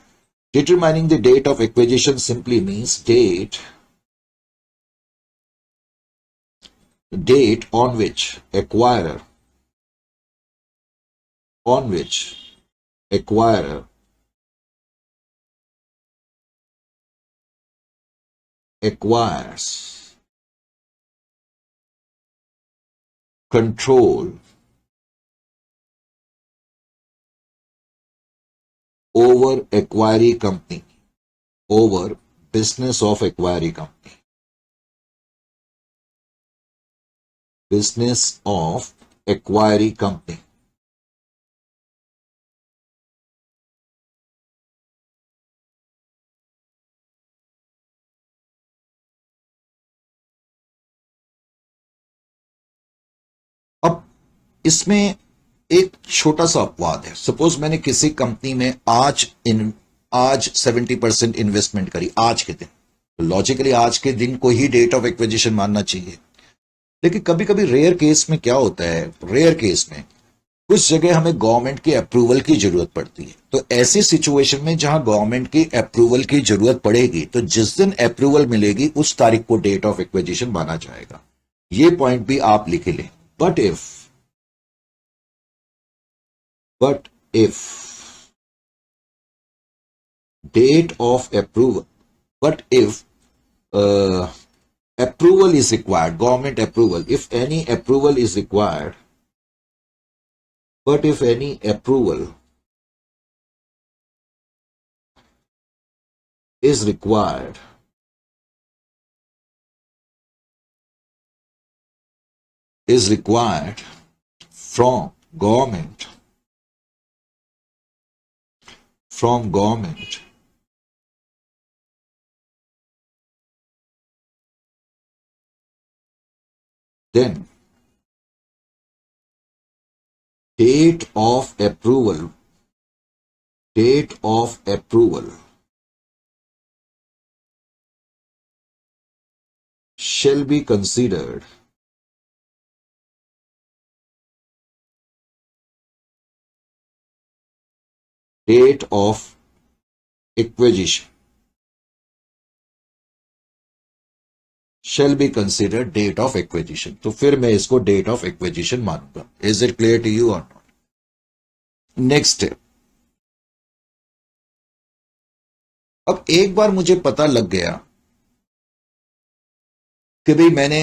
Determining the date of acquisition simply means date on which acquirer acquires control over acquiry company, over business of acquiry company, business of acquiry company. अब इसमें एक छोटा सा अपवाद है. सपोज मैंने किसी कंपनी में आज 70% इन्वेस्टमेंट करी आज के दिन, तो लॉजिकली आज के दिन को ही डेट ऑफ एक्विजिशन मानना चाहिए. लेकिन कभी कभी रेयर केस में क्या होता है, रेयर केस में कुछ जगह हमें गवर्नमेंट की अप्रूवल की जरूरत पड़ती है। तो ऐसी सिचुएशन में जहां गवर्नमेंट की अप्रूवल की जरूरत पड़ेगी तो जिस दिन अप्रूवल मिलेगी उस तारीख को डेट ऑफ एक्विजिशन माना जाएगा। ये पॉइंट भी आप लिख लें। But if date of approval, but if approval is required, government approval, if any approval is required, but if any approval is required from government, then date of approval shall be considered date of acquisition, shall be considered date of acquisition। तो फिर मैं इसको date of acquisition मानूंगा। Is it clear to you or not? Next step, अब एक बार मुझे पता लग गया कि भाई मैंने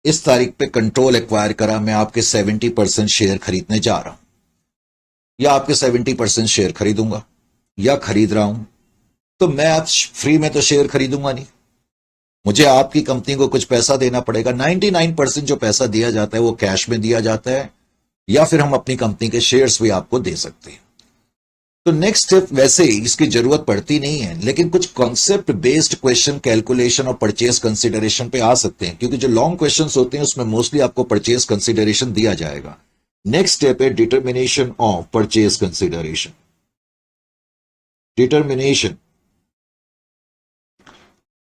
इस तारीख पे कंट्रोल एक्वायर करा, मैं आपके 70% शेयर खरीदने जा रहा हूं या आपके 70% शेयर खरीदूंगा या खरीद रहा हूं, तो मैं आज फ्री में तो शेयर खरीदूंगा नहीं, मुझे आपकी कंपनी को कुछ पैसा देना पड़ेगा। 99% जो पैसा दिया जाता है वो कैश में दिया जाता है या फिर हम अपनी कंपनी के शेयर्स भी आपको दे सकते हैं। तो नेक्स्ट स्टेप वैसे ही इसकी जरूरत पड़ती नहीं है, लेकिन कुछ कॉन्सेप्ट बेस्ड क्वेश्चन कैलकुलेशन और परचेज कंसिडरेशन पे आ सकते हैं, क्योंकि जो लॉन्ग क्वेश्चंस होते हैं उसमें मोस्टली आपको परचेज कंसिडरेशन दिया जाएगा। नेक्स्ट स्टेप है determination of purchase consideration. Determination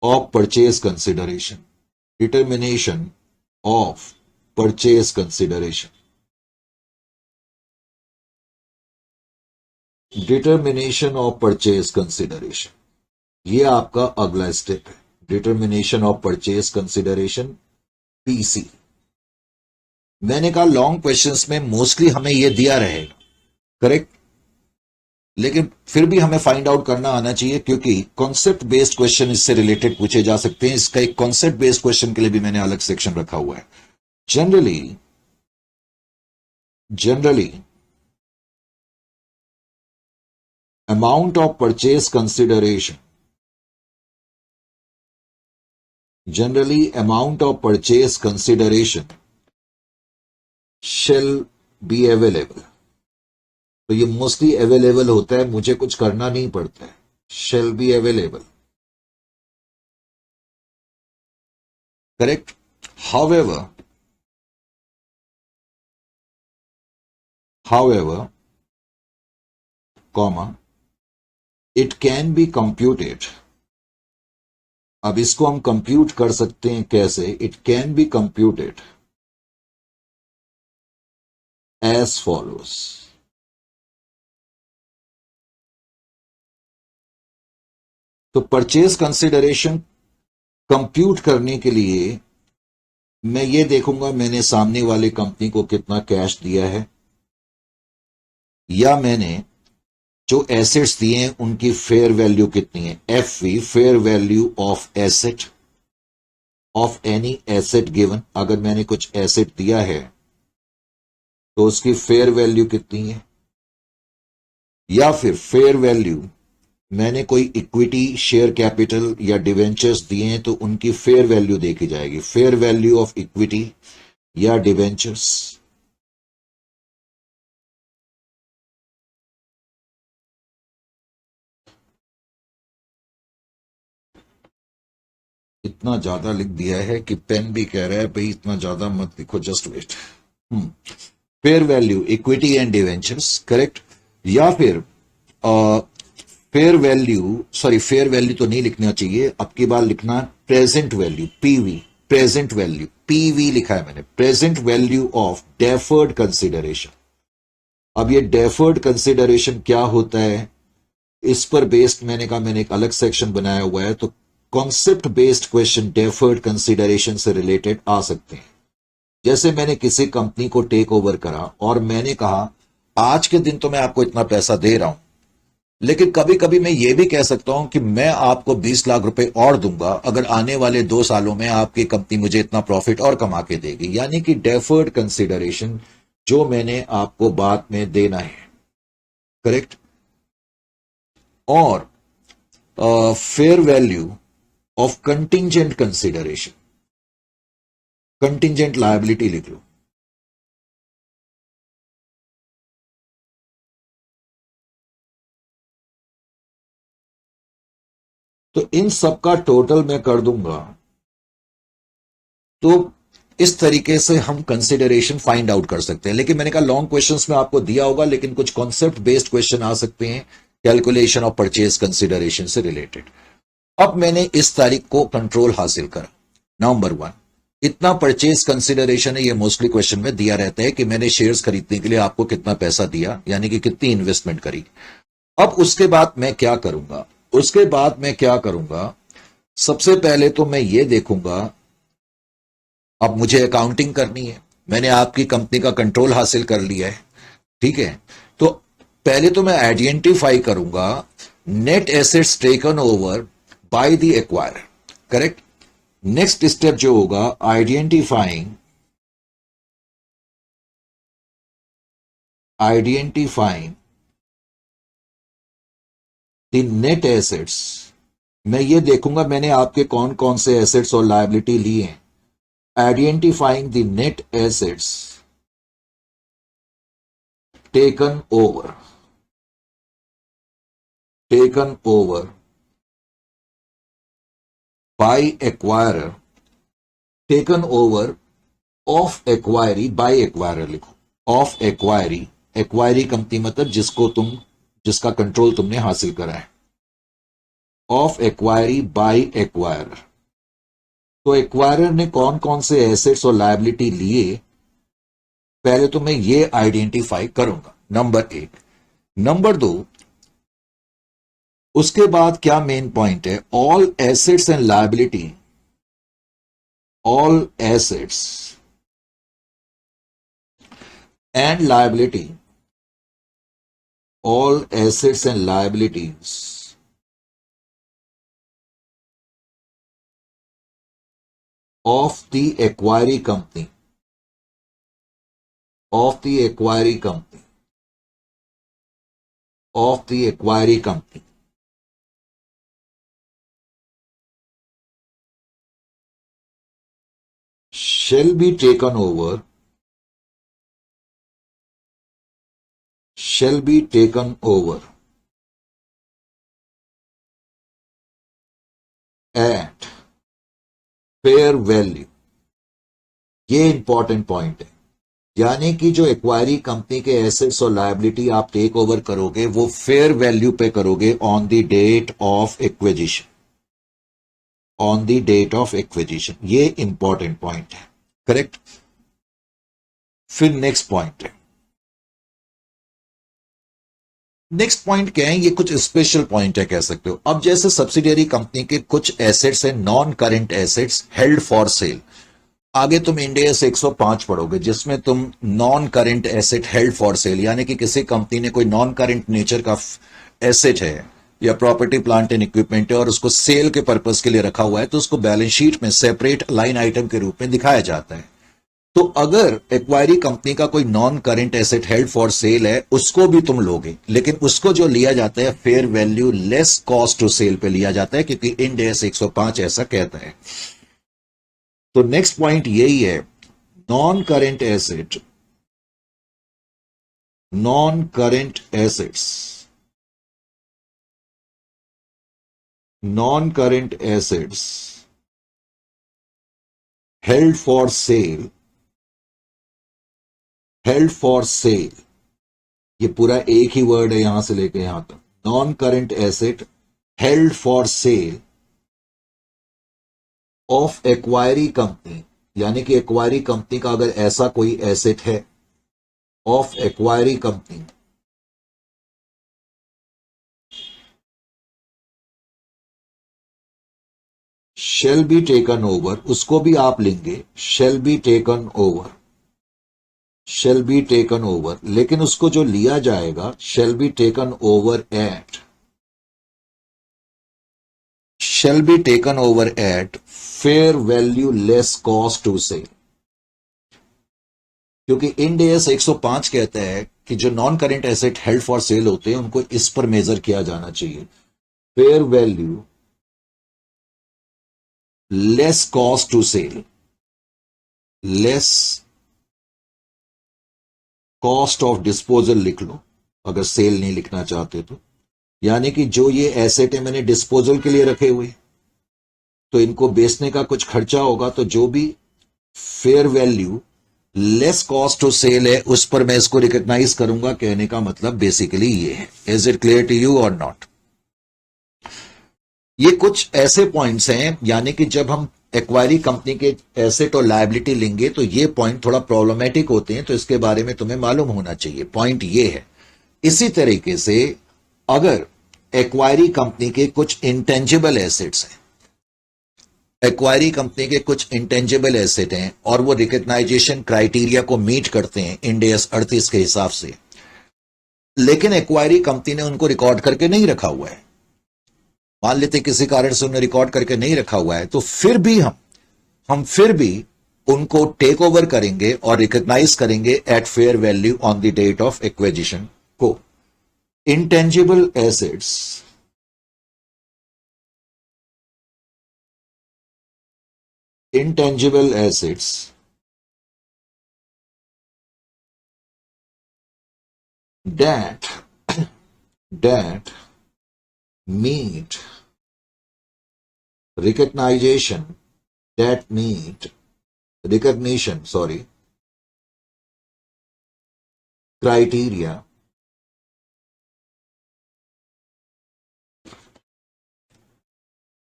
of purchase consideration, determination of purchase consideration, determination of purchase consideration, ये आपका अगला स्टेप है। Determination of purchase consideration, PC. मैंने कहा लॉन्ग क्वेश्चंस में मोस्टली हमें ये दिया रहेगा, करेक्ट, लेकिन फिर भी हमें फाइंड आउट करना आना चाहिए, क्योंकि कॉन्सेप्ट बेस्ड क्वेश्चन इससे रिलेटेड पूछे जा सकते हैं। इसका एक कॉन्सेप्ट बेस्ड क्वेश्चन के लिए भी मैंने अलग सेक्शन रखा हुआ है। Generally amount of purchase consideration, generally amount of purchase consideration shall be available। तो ये मोस्टली अवेलेबल होता है, मुझे कुछ करना नहीं पड़ता है। shall be available, correct। however comma it can be computed। अब इसको हम कंप्यूट कर सकते हैं कैसे? It can be computed as follows. तो परचेज कंसिडरेशन कंप्यूट करने के लिए मैं ये देखूंगा मैंने सामने वाली कंपनी को कितना कैश दिया है, या मैंने जो एसेट्स दिए हैं उनकी फेयर वैल्यू कितनी है। FV, fair value of asset, of any asset given. अगर मैंने कुछ एसेट दिया है तो उसकी फेयर वैल्यू कितनी है, या फिर फेयर वैल्यू मैंने कोई इक्विटी, शेयर कैपिटल या डिवेंचर्स दिए हैं तो उनकी फेयर वैल्यू देखी जाएगी। फेयर वैल्यू ऑफ इक्विटी या डिवेंचर्स। इतना ज्यादा लिख दिया है कि पेन भी कह रहा है भाई इतना ज्यादा मत लिखो, just wait. Fair value equity and debentures, correct. या फिर फेयर वैल्यू तो नहीं लिखना चाहिए, अब की बार लिखना present value, PV, present value. PV लिखा है मैंने, present value of deferred consideration. अब ये डेफर्ड कंसिडरेशन क्या होता है, इस पर बेस्ड मैंने कहा मैंने एक अलग सेक्शन बनाया हुआ है। तो concept based question deferred consideration से रिलेटेड आ सकते हैं। जैसे मैंने किसी कंपनी को टेक ओवर करा और मैंने कहा आज के दिन तो मैं आपको इतना पैसा दे रहा हूं, लेकिन कभी कभी मैं ये भी कह सकता हूं कि मैं आपको 20 लाख रुपए और दूंगा अगर आने वाले 2 सालों में आपकी कंपनी मुझे इतना प्रॉफिट और कमा के देगी। यानी कि डेफर्ड कंसिडरेशन जो मैंने आपको बाद में देना है, करेक्ट। और fair value of contingent consideration, contingent liability लिख लो। तो इन सब का टोटल मैं कर दूंगा। तो इस तरीके से हम कंसिडरेशन फाइंड आउट कर सकते हैं। लेकिन मैंने कहा लॉन्ग क्वेश्चंस में आपको दिया होगा, लेकिन कुछ कॉन्सेप्ट बेस्ड क्वेश्चन आ सकते हैं कैलकुलेशन ऑफ परचेज कंसिडरेशन से रिलेटेड। अब मैंने इस तारीख को कंट्रोल हासिल करा, नवंबर 1 इतना परचेज कंसिडरेशन है। ये मोस्टली क्वेश्चन में दिया रहता है कि मैंने शेयर्स खरीदने के लिए आपको कितना पैसा दिया, यानी कि कितनी इन्वेस्टमेंट करी। अब उसके बाद मैं क्या करूंगा, सबसे पहले तो मैं ये देखूंगा, अब मुझे अकाउंटिंग करनी है, मैंने आपकी कंपनी का कंट्रोल हासिल कर लिया है, ठीक है। तो पहले तो मैं आइडेंटिफाई करूंगा net assets taken over by the acquirer, correct. Next step जो होगा आइडेंटिफाइंग द नेट एसेट्स। मैं ये देखूंगा मैंने आपके कौन कौन से एसेट्स और लायबिलिटी लिए हैं। Identifying the net assets taken over by acquirer, taken over of acquiree by acquirer लिखो। ऑफ एक्वायरी, एक्वायरी कंपनी मतलब जिसका कंट्रोल तुमने हासिल करा है। ऑफ एक्वायरी बाय एक्वायरर, तो एक्वायरर ने कौन कौन से एसेट्स और लायबिलिटी लिए, पहले तो मैं ये आइडेंटिफाई करूंगा, नंबर 1। नंबर 2, उसके बाद क्या मेन पॉइंट है, all assets and liability, all assets and liability, all assets and liabilities of the acquiring company, shall be taken over at fair value। ये इंपॉर्टेंट पॉइंट है, यानी कि जो एक्वायरी कंपनी के एसेट्स और लायबिलिटी आप take over करोगे वो फेयर वैल्यू पे करोगे on the date of acquisition, ये इंपॉर्टेंट पॉइंट है, करेक्ट। फिर नेक्स्ट पॉइंट है, नेक्स्ट पॉइंट क्या है, ये कुछ स्पेशल पॉइंट है कह सकते हो। अब जैसे सब्सिडियरी कंपनी के कुछ एसेट्स हैं non current assets held for cell, आगे तुम इंड AS 105 पढ़ोगे जिसमें तुम non current asset held for cell, यानी कि किसी कंपनी ने कोई नॉन करेंट नेचर का एसेट है या प्रॉपर्टी प्लांट एंड इक्विपमेंट है और उसको सेल के पर्पस के लिए रखा हुआ है, तो उसको बैलेंस शीट में सेपरेट लाइन आइटम के रूप में दिखाया जाता है। तो अगर एक्वायरी कंपनी का कोई non current asset held for cell है उसको भी तुम लोगे, लेकिन उसको जो लिया जाता है fair value less cost to sell पे लिया जाता है, क्योंकि इंड AS 105 ऐसा कहता है। तो नेक्स्ट पॉइंट यही है, non current assets held for cell, ये पूरा एक ही वर्ड है यहां से लेके यहां तक, non current asset held for cell of acquiree company यानी कि एक्वायरी कंपनी का अगर ऐसा कोई एसेट है of acquiree company shall be taken over, उसको भी आप लेंगे shall be taken over, shall be taken over, लेकिन उसको जो लिया जाएगा shall be taken over at, shall be taken over at fair value less cost to sell. क्योंकि इंड एस 105 कहता है कि जो non current asset held for sale होते हैं उनको इस पर मेजर किया जाना चाहिए, fair value less cost to sell, less cost of disposal लिख लो अगर सेल नहीं लिखना चाहते तो। यानी कि जो ये एसेट है मैंने डिस्पोजल के लिए रखे हुए, तो इनको बेचने का कुछ खर्चा होगा, तो जो भी fair value less cost to sell है उस पर मैं इसको रिकॉग्नाइज करूंगा। कहने का मतलब बेसिकली ये है। Is it clear to you और नॉट? ये कुछ ऐसे पॉइंट्स हैं, यानी कि जब हम एक्वायरी कंपनी के एसेट और लायबिलिटी लेंगे तो ये पॉइंट थोड़ा प्रॉब्लमेटिक होते हैं, तो इसके बारे में तुम्हें मालूम होना चाहिए। पॉइंट ये है। इसी तरीके से अगर एक्वायरी कंपनी के कुछ इंटेंजिबल एसेट्स हैं, एक्वायरी कंपनी के कुछ इंटेंजिबल एसेट हैं और वो रिकग्नाइजेशन क्राइटेरिया को मीट करते हैं इंड एस 38 के हिसाब से, लेकिन एक्वायरी कंपनी ने उनको रिकॉर्ड करके नहीं रखा हुआ है, मान लेते किसी कारण से उन्हें रिकॉर्ड करके नहीं रखा हुआ है, तो फिर भी हम फिर भी उनको टेक ओवर करेंगे और रिकॉग्नाइज करेंगे at fair value on the date of acquisition को। Intangible assets, intangible assets that that meet recognition, that meet recognition, sorry, criteria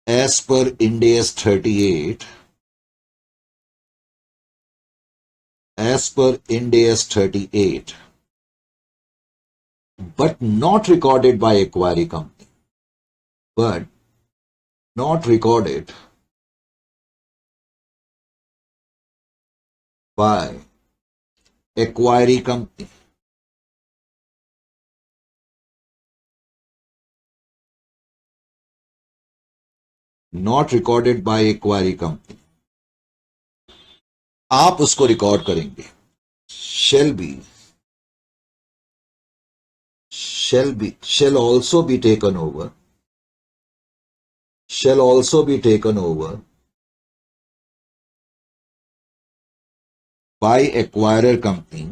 as per Ind AS 38, as per Ind AS 38, but not recorded by acquiring company, but not recorded by acquiring company, not recorded by acquiring company, आप उसको record करेंगे। shall be, shall also be taken over, shall also be taken over by acquirer company,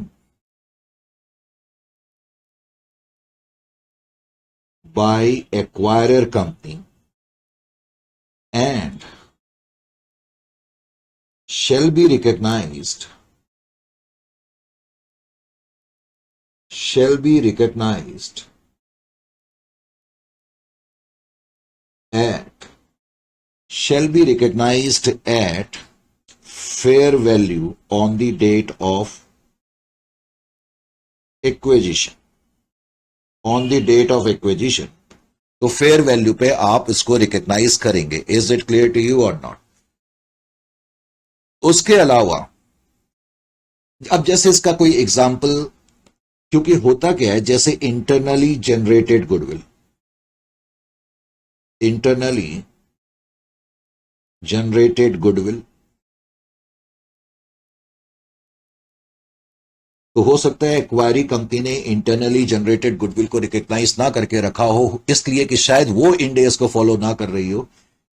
by acquirer company, and shall be recognized, shall be recognized at, shall be recognized at fair value on the date of acquisition, on the date of acquisition। तो fair value पे आप इसको recognise करेंगे। Is it clear to you और not? उसके अलावा अब जैसे इसका कोई एग्जाम्पल, क्योंकि होता क्या है, जैसे internally generated goodwill, internally generated goodwill, तो हो सकता है एक्वायरी कंपनी ने इंटरनली जनरेटेड गुडविल को रिकॉग्नाइज ना करके रखा हो, इसलिए कि शायद वो इंड एस को फॉलो ना कर रही हो।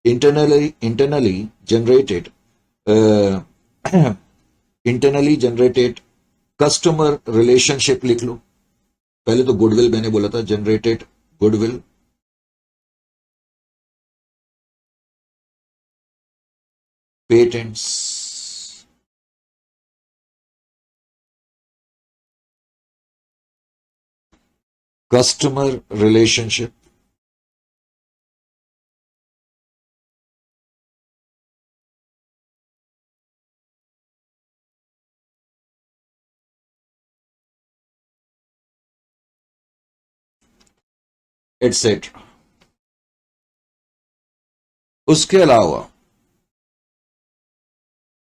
Internally generated internally generated customer relationship लिख लो। पहले तो गुडविल मैंने बोला था, generated goodwill, patents, customer relationship, etcetera. उसके अलावा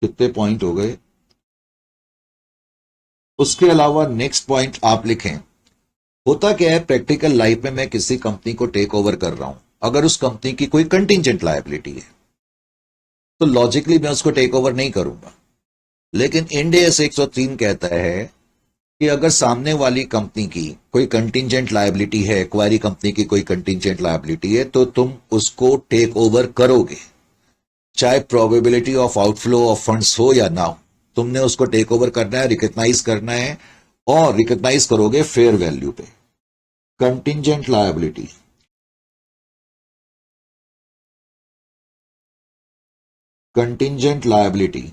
कितने पॉइंट हो गए? उसके अलावा नेक्स्ट पॉइंट आप लिखें, होता क्या है प्रैक्टिकल लाइफ में, मैं किसी कंपनी को टेक ओवर कर रहा हूं, अगर उस कंपनी की कोई कंटिजेंट लायबिलिटी है तो लॉजिकली मैं उसको टेक ओवर नहीं करूंगा। लेकिन इंड एस 103 कहता है कि अगर सामने वाली कंपनी की कोई कंटिजेंट लायबिलिटी है, एक्वायरी कंपनी की कोई कंटिजेंट लायबिलिटी है, तो तुम उसको टेक ओवर करोगे, चाहे probability of outflow of funds हो या ना हो, तुमने उसको टेक ओवर करना है, रिकग्नाइज करना है, और रिकग्नाइज करोगे फेयर वैल्यू पे। Contingent liability, contingent liability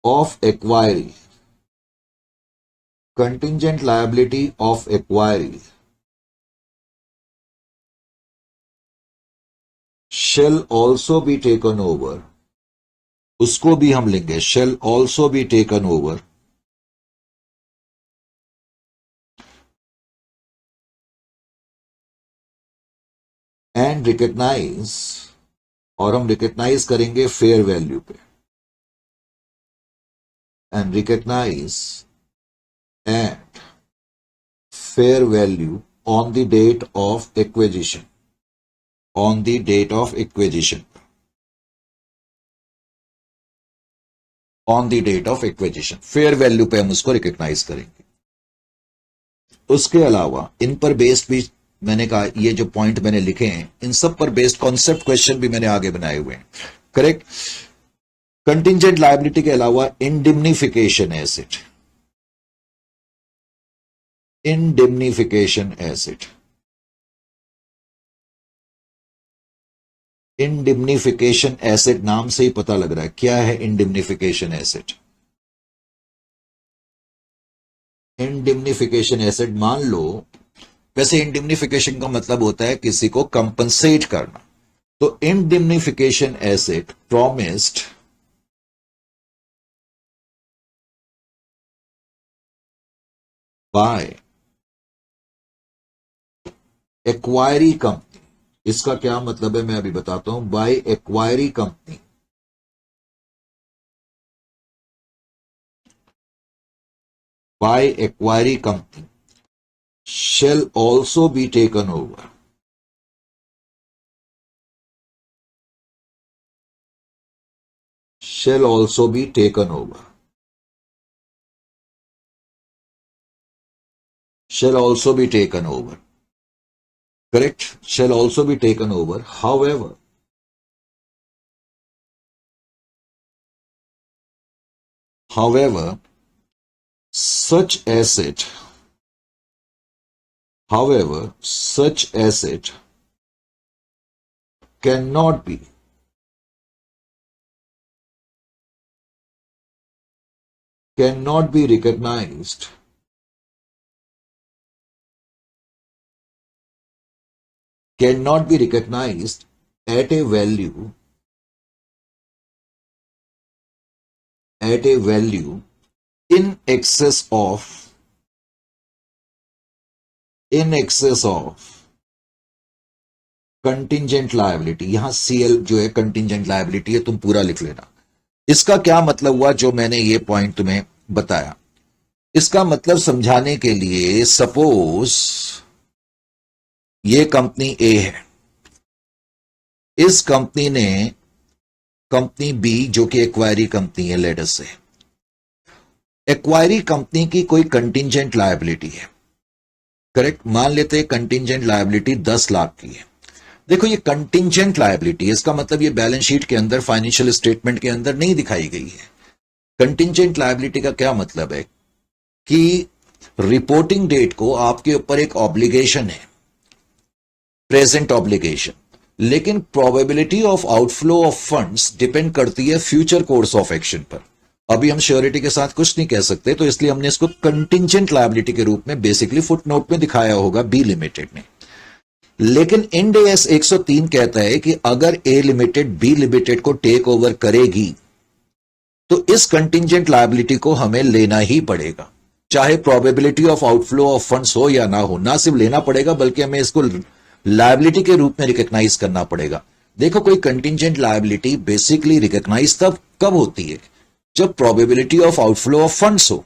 of acquiry, contingent liability of acquiry shall also be taken over, उसको भी हम लेंगे, shall also be taken over and recognize, और हम रिकग्नाइज करेंगे फेयर वैल्यू पे, and recognize and fair value on the date of acquisition, on the date of acquisition, on the date of acquisition, fair value पे हम उसको recognise करेंगे। उसके अलावा इन पर बेस्ड भी मैंने कहा, ये जो पॉइंट मैंने लिखे हैं इन सब पर बेस्ड कॉन्सेप्ट क्वेश्चन भी मैंने आगे बनाए हुए हैं, करेक्ट। कंटिजेंट लायबिलिटी के अलावा इंडिम्निफिकेशन एसेट, इंडिम्निफिकेशन एसेट, इंडिम्निफिकेशन एसेट नाम से ही पता लग रहा है क्या है इंडिम्निफिकेशन एसेट। इंडिम्निफिकेशन एसेट, मान लो, वैसे इंडिम्निफिकेशन का मतलब होता है किसी को कंपनसेट करना, तो indemnification asset promised by acquiree company, इसका क्या मतलब है मैं अभी बताता हूं। By acquiree company, by acquiree company shall also be taken over, shall also be taken over, shall also be taken over, correct, shall also be taken over. However, such asset, cannot be recognized at a value in excess of contingent liability. यहां CL जो है contingent liability है, तुम पूरा लिख लेना। इसका क्या मतलब हुआ जो मैंने ये पॉइंट तुम्हें बताया, इसका मतलब समझाने के लिए, सपोज ये कंपनी ए है, इस कंपनी ने कंपनी बी जो कि एक्वायरी कंपनी है, लेट अस से एक्वायरी कंपनी की कोई कंटिजेंट लायबिलिटी है, करेक्ट, मान लेते हैं कंटिजेंट लायबिलिटी 10 लाख की है। देखो ये कंटिजेंट लायबिलिटी है, इसका मतलब ये बैलेंस शीट के अंदर, फाइनेंशियल स्टेटमेंट के अंदर नहीं दिखाई गई है। कंटिजेंट लायबिलिटी का क्या मतलब है कि रिपोर्टिंग डेट को आपके ऊपर एक ऑब्लिगेशन है, प्रेजेंट ऑब्लिगेशन, लेकिन probability of outflow of funds depend करती है फ्यूचर कोर्स ऑफ एक्शन पर। अभी हम श्योरिटी के साथ कुछ नहीं कह सकते, तो इसलिए हमने इसको कंटिजेंट लायबिलिटी के रूप में बेसिकली फुटनोट में दिखाया होगा बी लिमिटेड ने। लेकिन इंड एस 103 कहता है कि अगर ए लिमिटेड बी लिमिटेड को टेक ओवर करेगी तो इस कंटिंजेंट लायबिलिटी को हमें लेना ही पड़ेगा, चाहे probability of outflow of funds हो या ना हो। ना सिर्फ लेना पड़ेगा बल्कि हमें इसको लायबिलिटी के रूप में रिकॉग्नाइज करना पड़ेगा। देखो, कोई कंटिंजेंट लायबिलिटी बेसिकली रिकॉग्नाइज तब कब होती है, जब probability of outflow of funds हो।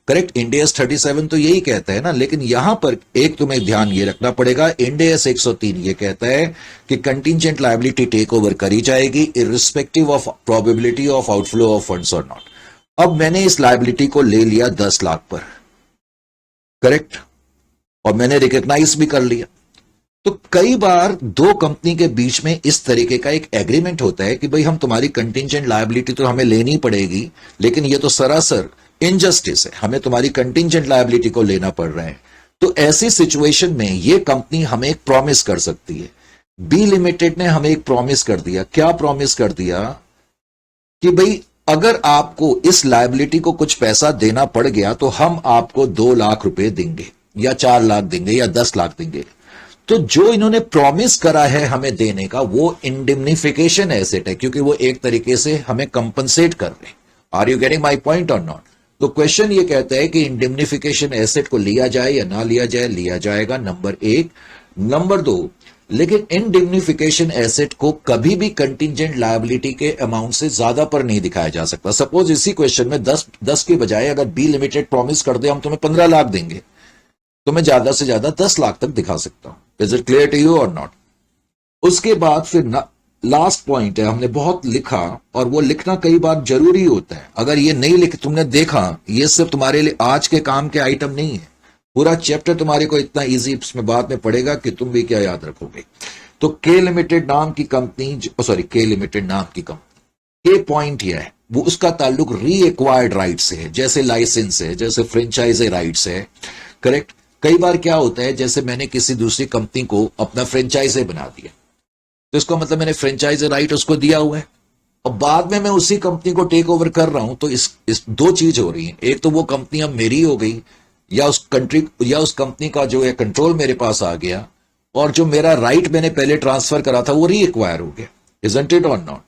करेक्ट, इंड एस 37 तो यही कहता है ना। लेकिन यहां पर एक तुम्हें ध्यान ये रखना पड़ेगा, इंड एस 103 ये कहता है कि कंटिंजेंट लायबिलिटी टेक ओवर करी जाएगी irrespective of probability of outflow of funds और नॉट। अब मैंने इस लायबिलिटी को ले लिया 10 लाख पर, करेक्ट, और मैंने रिकॉग्नाइज भी कर लिया। तो कई बार दो कंपनी के बीच में इस तरीके का एक एग्रीमेंट होता है कि भाई हम तुम्हारी कंटिंजेंट लायबिलिटी तो हमें लेनी पड़ेगी, लेकिन ये तो सरासर इनजस्टिस है, हमें तुम्हारी कंटिंजेंट लायबिलिटी को लेना पड़ रहा है। तो ऐसी सिचुएशन में ये कंपनी हमें एक प्रॉमिस कर सकती है। बी लिमिटेड ने हमें एक प्रॉमिस कर दिया। क्या प्रॉमिस कर दिया कि भाई अगर आपको इस लायबिलिटी को कुछ पैसा देना पड़ गया तो हम आपको 2 लाख रुपए देंगे या 4 लाख देंगे या 10 लाख देंगे। तो जो इन्होंने प्रॉमिस करा है हमें देने का वो इंडिम्निफिकेशन एसेट है, क्योंकि वो एक तरीके से हमें कंपनसेट कर रहे हैं। Are you getting my point or not? तो क्वेश्चन ये कहता है कि इंडिम्निफिकेशन एसेट को लिया जाए या ना लिया जाए। लिया जाएगा, नंबर 1। नंबर 2, लेकिन इंडिम्निफिकेशन एसेट को कभी भी कंटिंजेंट लायबिलिटी के अमाउंट से ज्यादा पर नहीं दिखाया जा सकता। सपोज इसी क्वेश्चन में 10 के बजाय अगर बी लिमिटेड प्रॉमिस कर दे हम तुम्हें 15 लाख देंगे, तो मैं ज्यादा से ज्यादा 10 लाख तक दिखा सकता हूं। Is it clear to you और नॉट? उसके बाद फिर लास्ट पॉइंट है, हमने बहुत लिखा और वो लिखना कई बार जरूरी होता है। अगर ये नहीं लिख तुमने देखा, ये सिर्फ तुम्हारे लिए आज के काम के आइटम नहीं है। पूरा चैप्टर तुम्हारे को इतना इजी इसमें बाद में पड़ेगा कि तुम भी क्या याद रखोगे। तो के लिमिटेड नाम की कंपनी, सॉरी के लिमिटेड नाम की कंपनी, के पॉइंट यह है वो उसका ताल्लुक री एक्वायर्ड राइट से है, जैसे लाइसेंस है, जैसे फ्रेंचाइजी राइट्स है। करेक्ट। कई बार क्या होता है, जैसे मैंने किसी दूसरी कंपनी को अपना फ्रेंचाइजी बना दिया, तो इसका मतलब मैंने फ्रेंचाइजी राइट उसको दिया हुआ है और बाद में मैं उसी कंपनी को टेक ओवर कर रहा हूं। तो इस दो चीज हो रही है। एक तो वो कंपनी अब मेरी हो गई या उस कंट्री या उस कंपनी का जो है कंट्रोल मेरे पास आ गया, और जो मेरा राइट मैंने पहले ट्रांसफर करा था वो री एक्वायर हो गया। इजंट इट और नॉट?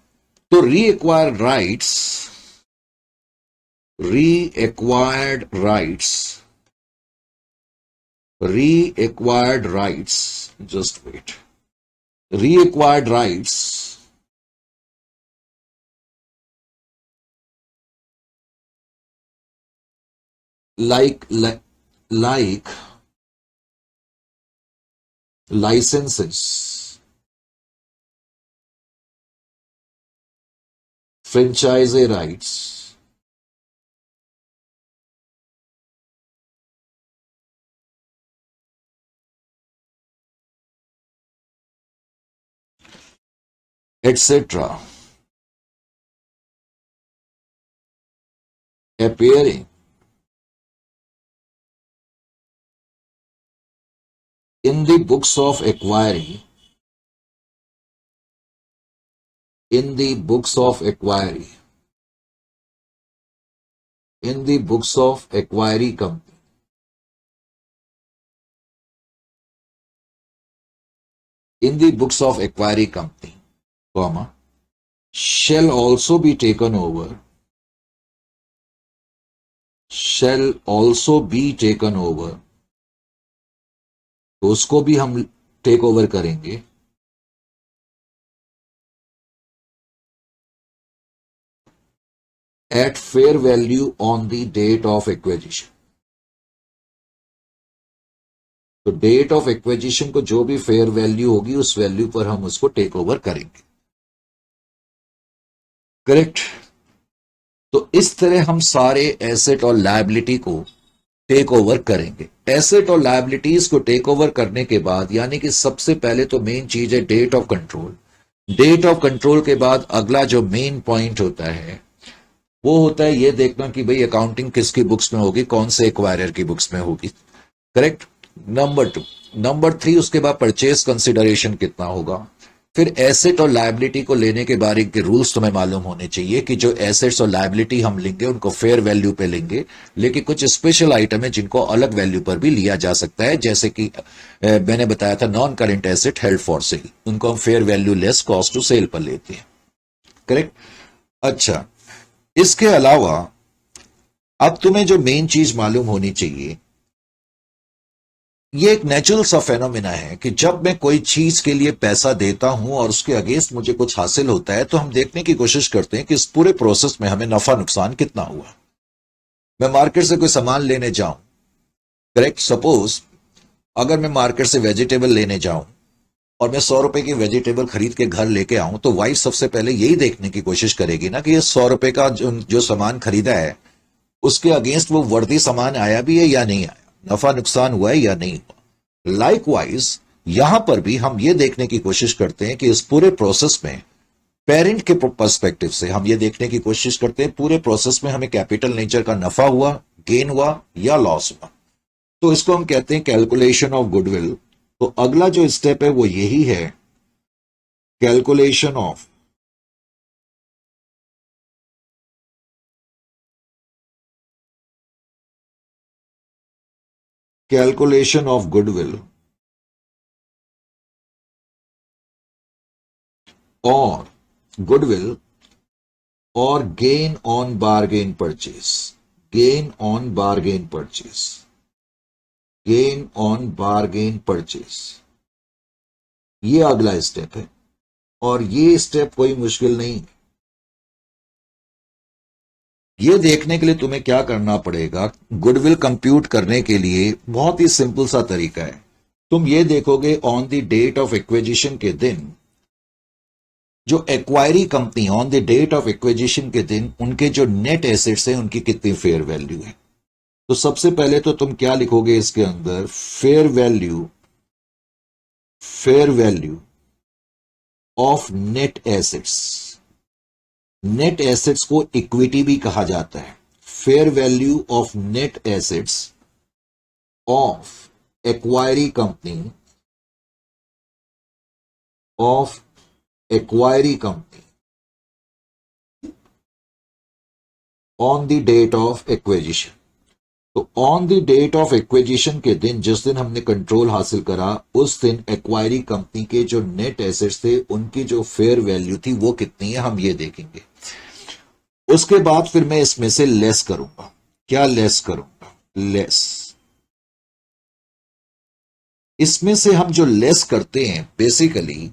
तो री acquired rights, just wait. Reacquired rights like licenses, franchisee rights, etc. appearing in the books of acquiry, in the books of acquiry company, in the books of acquiry company, comma, shall also be taken over, तो उसको भी हम take over करेंगे at fair value on the date of acquisition. तो date of acquisition को जो भी fair value होगी उस वैल्यू पर हम उसको टेक ओवर करेंगे। करेक्ट। तो इस तरह हम सारे एसेट और लायबिलिटी को टेक ओवर करेंगे। एसेट और लायबिलिटीज को टेक ओवर करने के बाद, यानी कि सबसे पहले तो मेन चीज है date of control. Date of control के बाद अगला जो मेन पॉइंट होता है वो होता है ये देखना कि भाई अकाउंटिंग किसकी बुक्स में होगी, कौन से एक्वायरर की बुक्स में होगी। करेक्ट। नंबर 2, नंबर 3 उसके बाद परचेज कंसिडरेशन कितना होगा। फिर एसेट और लायबिलिटी को लेने के बारे के रूल्स तुम्हें मालूम होने चाहिए कि जो एसेट्स और लायबिलिटी हम लेंगे उनको फेयर वैल्यू पे लेंगे, लेकिन कुछ स्पेशल आइटम है जिनको अलग वैल्यू पर भी लिया जा सकता है, जैसे कि मैंने बताया था non current asset held for sale, उनको हम fair value less cost to sell पर लेते हैं। करेक्ट। अच्छा, इसके अलावा अब तुम्हें जो मेन चीज मालूम होनी चाहिए, ये एक नेचुरल सा फेनोमेना है कि जब मैं कोई चीज के लिए पैसा देता हूं और उसके अगेंस्ट मुझे कुछ हासिल होता है तो हम देखने की कोशिश करते हैं कि इस पूरे प्रोसेस में हमें नफा नुकसान कितना हुआ। मैं मार्केट से कोई सामान लेने जाऊं, करेक्ट, सपोज अगर मैं मार्केट से वेजिटेबल लेने जाऊं और मैं 100 रुपए की वेजिटेबल खरीद के घर लेके आऊं, तो वाइफ सबसे पहले यही देखने की कोशिश करेगी ना कि ये 100 रुपए का जो सामान खरीदा है उसके अगेंस्ट वो वर्दी सामान आया भी है या नहीं आया, नफा नुकसान हुआ है या नहीं हुआ। लाइकवाइज यहां पर भी हम ये देखने की कोशिश करते हैं कि इस पूरे प्रोसेस में पेरेंट के पर्सपेक्टिव से हम ये देखने की कोशिश करते हैं पूरे प्रोसेस में हमें कैपिटल नेचर का नफा हुआ, गेन हुआ या लॉस हुआ। तो इसको हम कहते हैं कैलकुलेशन ऑफ गुडविल। तो अगला जो स्टेप है वो यही है, कैलकुलेशन ऑफ गुडविल और गुडविल और gain on bargain purchase, gain on bargain purchase, gain on bargain purchase, ये अगला स्टेप है। और ये स्टेप कोई मुश्किल नहीं है। ये देखने के लिए तुम्हें क्या करना पड़ेगा, गुडविल कंप्यूट करने के लिए बहुत ही सिंपल सा तरीका है। तुम ये देखोगे on the date of acquisition के दिन, जो acquiree company on the date of acquisition के दिन उनके जो नेट एसेट्स हैं उनकी कितनी फेयर वैल्यू है। तो सबसे पहले तो तुम क्या लिखोगे इसके अंदर, fair value of net assets. Net assets को इक्विटी भी कहा जाता है। Fair value of net assets of acquiree company, on the date of acquisition. तो on the date of acquisition के दिन, जिस दिन हमने कंट्रोल हासिल करा, उस दिन एक्वायरी कंपनी के जो नेट एसेट्स थे उनकी जो फेयर वैल्यू थी वो कितनी है, हम ये देखेंगे। उसके बाद फिर मैं इसमें से लेस करूंगा। क्या लेस करूंगा, लेस। इसमें से हम जो लेस करते हैं बेसिकली,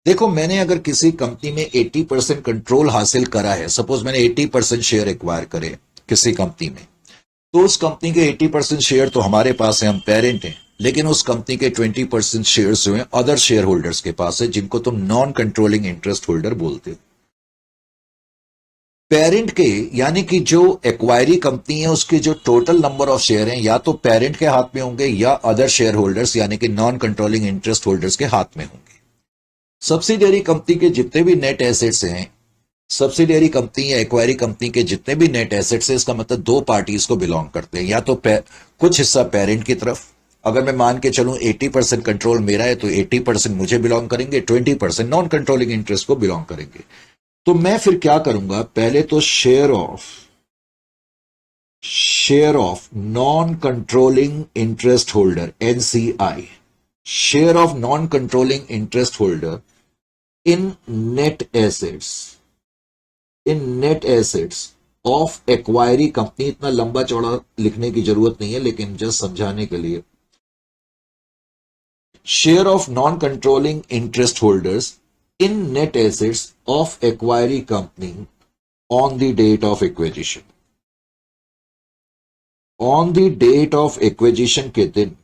देखो मैंने अगर किसी कंपनी में 80% कंट्रोल हासिल करा है, सपोज मैंने 80% शेयर एक्वायर करे किसी कंपनी में, तो उस कंपनी के 80% शेयर तो हमारे पास है, हम पेरेंट हैं, लेकिन उस कंपनी के 20% शेयर जो हैं अदर शेयर होल्डर्स के पास है, जिनको तुम नॉन कंट्रोलिंग इंटरेस्ट होल्डर बोलते हो। पेरेंट के यानी कि जो एक्वायरी कंपनी है उसके जो टोटल नंबर ऑफ शेयर हैं या तो पेरेंट के हाथ में होंगे या अदर शेयर होल्डर्स यानी कि नॉन कंट्रोलिंग इंटरेस्ट होल्डर्स के हाथ में होंगे। सब्सिडियरी कंपनी के जितने भी नेट एसेट्स हैं, सब्सिडियरी कंपनी या एक्वायरी कंपनी के जितने भी नेट एसेट्स हैं, इसका मतलब दो पार्टीज को बिलोंग करते हैं। या तो कुछ हिस्सा पेरेंट की तरफ, अगर मैं मान के चलूं 80% कंट्रोल मेरा है तो 80% मुझे बिलोंग करेंगे, 20% नॉन कंट्रोलिंग इंटरेस्ट को बिलोंग करेंगे। तो मैं फिर क्या करूंगा, पहले तो share of non controlling interest holder, NCI, share of non controlling interest holder in net assets of acquiree company. इतना लंबा चौड़ा लिखने की जरूरत नहीं है, लेकिन जस्ट समझाने के लिए, share of non controlling interest holders in net assets of acquiry company on the date of acquisition. On the date of acquisition के दिन,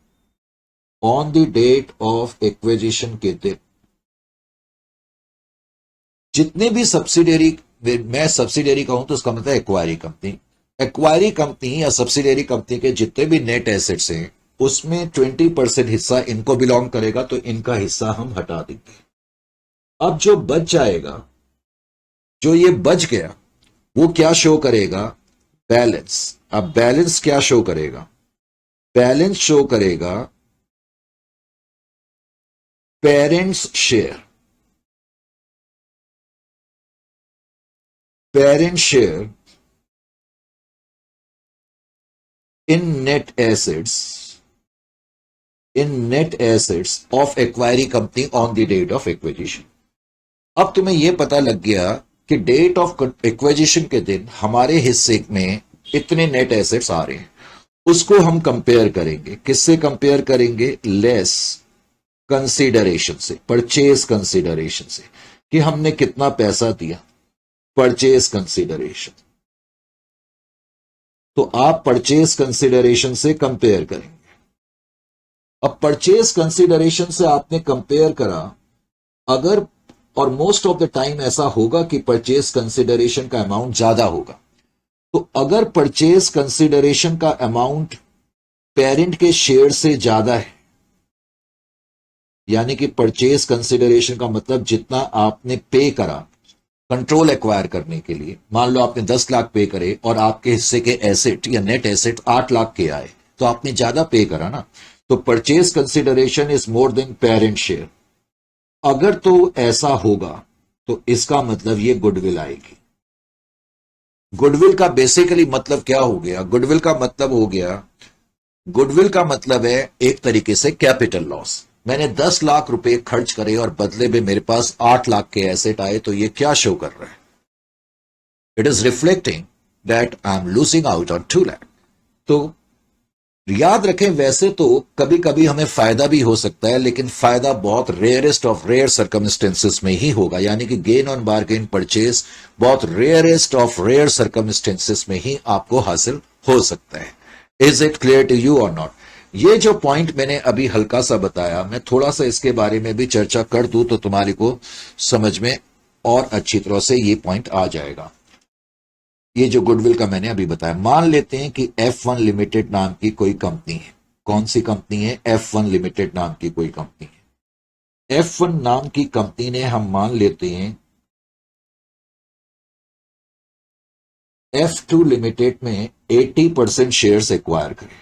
on the date of acquisition के दिन जितने भी सब्सिडियरी, मैं सब्सिडियरी कहूं तो उसका मतलब एक्वायरी कंपनी या सब्सिडियरी कंपनी के जितने भी नेट एसेट्स हैं उसमें 20% हिस्सा इनको बिलोंग करेगा, तो इनका हिस्सा हम हटा देंगे। अब जो बच जाएगा, जो ये बच गया, वो क्या शो करेगा, बैलेंस। अब बैलेंस क्या शो करेगा, बैलेंस शो करेगा parent's share in net assets of acquiree company on the date of acquisition. अब तुम्हें यह पता लग गया कि डेट ऑफ एक्विजिशन के दिन हमारे हिस्से में इतने नेट एसेट्स आ रहे हैं, उसको हम कंपेयर करेंगे। किससे कंपेयर करेंगे? लेस कंसीडरेशन से, परचेज कंसीडरेशन से, कि हमने कितना पैसा दिया, परचेज कंसीडरेशन। तो आप परचेज कंसीडरेशन से कंपेयर करेंगे। अब परचेज कंसीडरेशन से आपने कंपेयर करा, अगर, और मोस्ट ऑफ द टाइम ऐसा होगा कि परचेज कंसीडरेशन का अमाउंट ज्यादा होगा, तो अगर परचेज कंसीडरेशन का अमाउंट पेरेंट के शेयर से ज्यादा है, यानी कि परचेज कंसीडरेशन का मतलब जितना आपने पे करा कंट्रोल एक्वायर करने के लिए, मान लो आपने 10 लाख पे करे और आपके हिस्से के एसेट या नेट एसेट 8 लाख के आए, तो आपने ज्यादा पे करा ना, तो purchase consideration is more than parent share. अगर तो ऐसा होगा तो इसका मतलब ये गुडविल आएगी। गुडविल का बेसिकली मतलब क्या हो गया? गुडविल का मतलब हो गया, गुडविल का मतलब है एक तरीके से कैपिटल लॉस। मैंने 10 लाख रुपए खर्च करे और बदले में मेरे पास 8 लाख के एसेट आए, तो ये क्या शो कर रहा है? It is reflecting that I am losing out on 2 lakh. तो याद रखें, वैसे तो कभी कभी हमें फायदा भी हो सकता है, लेकिन फायदा बहुत रेयरेस्ट ऑफ रेयर सर्कमस्टेंसेस में ही होगा, यानी कि गेन ऑन बार्गेन परचेज बहुत रेयरेस्ट ऑफ रेयर सर्कमस्टेंसेस में ही आपको हासिल हो सकता है। Is it clear to you और नॉट? ये जो पॉइंट मैंने अभी हल्का सा बताया, मैं थोड़ा सा इसके बारे में भी चर्चा कर दूं तो तुम्हारे को समझ में और अच्छी तरह से ये पॉइंट आ जाएगा। ये जो गुडविल का मैंने अभी बताया, मान लेते हैं कि F1 लिमिटेड नाम की कोई कंपनी है। कौन सी कंपनी है? F1 लिमिटेड नाम की कोई कंपनी है। F1 नाम की कंपनी ने, हम मान लेते हैं F2 लिमिटेड में 80% शेयर्स एक्वायर करें,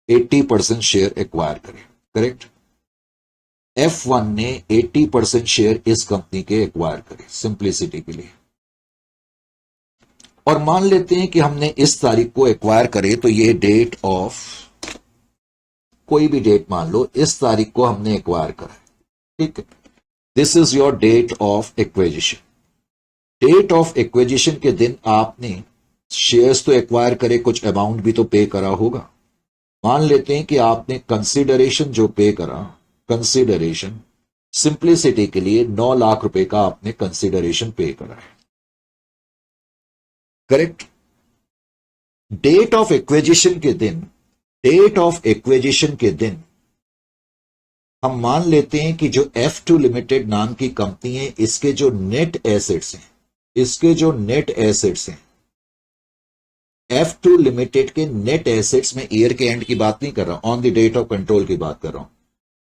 80% शेयर एक्वायर करें, करेक्ट? F1 ने 80% शेयर इस कंपनी के एक्वायर करे सिंप्लिसिटी के लिए, और मान लेते हैं कि हमने इस तारीख को एक्वायर करे, तो ये डेट ऑफ, कोई भी डेट मान लो, इस तारीख को हमने एक्वायर करा, ठीक है? This is your date of acquisition. Date of acquisition के दिन आपने शेयर्स तो एक्वायर करे, कुछ अमाउंट भी तो पे करा होगा। मान लेते हैं कि आपने कंसीडरेशन जो पे करा, कंसीडरेशन सिंप्लिसिटी के लिए 9 लाख रुपए का आपने कंसीडरेशन पे करा है, करेक्ट? डेट ऑफ एक्विजिशन के दिन, डेट ऑफ एक्विजिशन के दिन हम मान लेते हैं कि जो F2 लिमिटेड नाम की कंपनी है, इसके जो नेट एसेट्स हैं, इसके जो नेट एसेट्स हैं, F2 लिमिटेड के नेट एसेट्स में ईयर के एंड की बात नहीं कर रहा हूं, on the date of control की बात कर रहा हूं।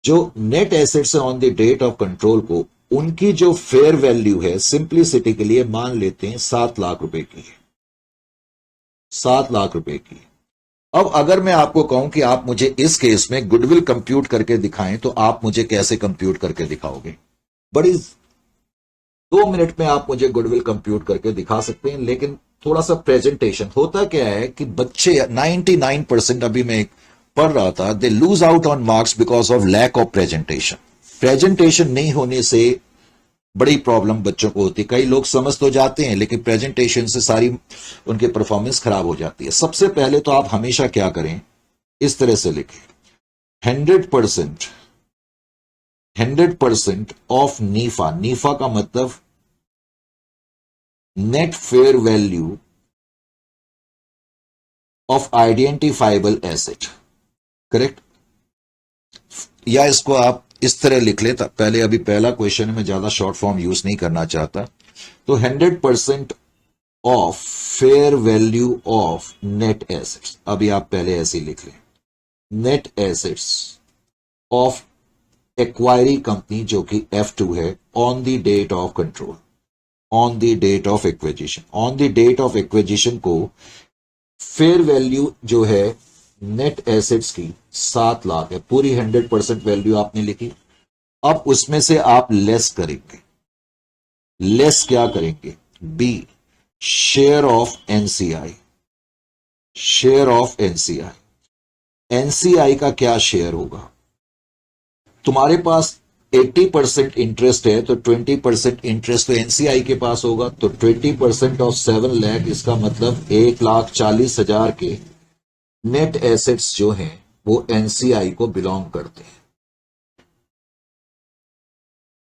जो नेट एसेट्स है on the date of control को, उनकी जो फेयर वैल्यू है, सिंप्लिसिटी के लिए मान लेते हैं 7 लाख रुपए की है, 7 लाख रुपए की। अब अगर मैं आपको कहूं कि आप मुझे इस केस में गुडविल कंप्यूट करके दिखाएं, तो आप मुझे कैसे कंप्यूट करके दिखाओगे? बड़ी 2 मिनट में आप मुझे गुडविल कंप्यूट करके दिखा सकते हैं, लेकिन थोड़ा सा प्रेजेंटेशन। होता क्या है कि बच्चे 99%, अभी मैं पढ़ रहा था, they lose out on marks because of lack of presentation. Presentation नहीं होने से बड़ी प्रॉब्लम बच्चों को होती है। कई लोग समझ तो जाते हैं, लेकिन प्रेजेंटेशन से सारी उनकी परफॉर्मेंस खराब हो जाती है। सबसे पहले तो आप हमेशा क्या करें, इस तरह से लिखें, 100% ऑफ नीफा। नीफा का मतलब net fair value of identifiable asset, correct? या इसको आप इस तरह लिख ले, पहले अभी पहला क्वेश्चन में ज्यादा शॉर्ट फॉर्म यूज नहीं करना चाहता, तो 100% of fair value of net assets. अभी आप पहले ऐसे लिख लें, net assets of acquiree company जो कि F2 है, on the date of control, on the date of acquisition. On the date of acquisition को फेयर वैल्यू जो है नेट एसेट्स की 7 लाख है, पूरी 100% वैल्यू आपने लिखी। अब उसमें से आप लेस करेंगे, लेस क्या करेंगे? B, share of NCI, share of NCI. NCI का क्या शेयर होगा? तुम्हारे पास 80% इंटरेस्ट है तो 20% इंटरेस्ट तो एनसीआई के पास होगा, तो 20% ऑफ 7 लाख, इसका मतलब 1,40,000 के नेट एसेट्स जो हैं वो एनसीआई को बिलोंग करते हैं।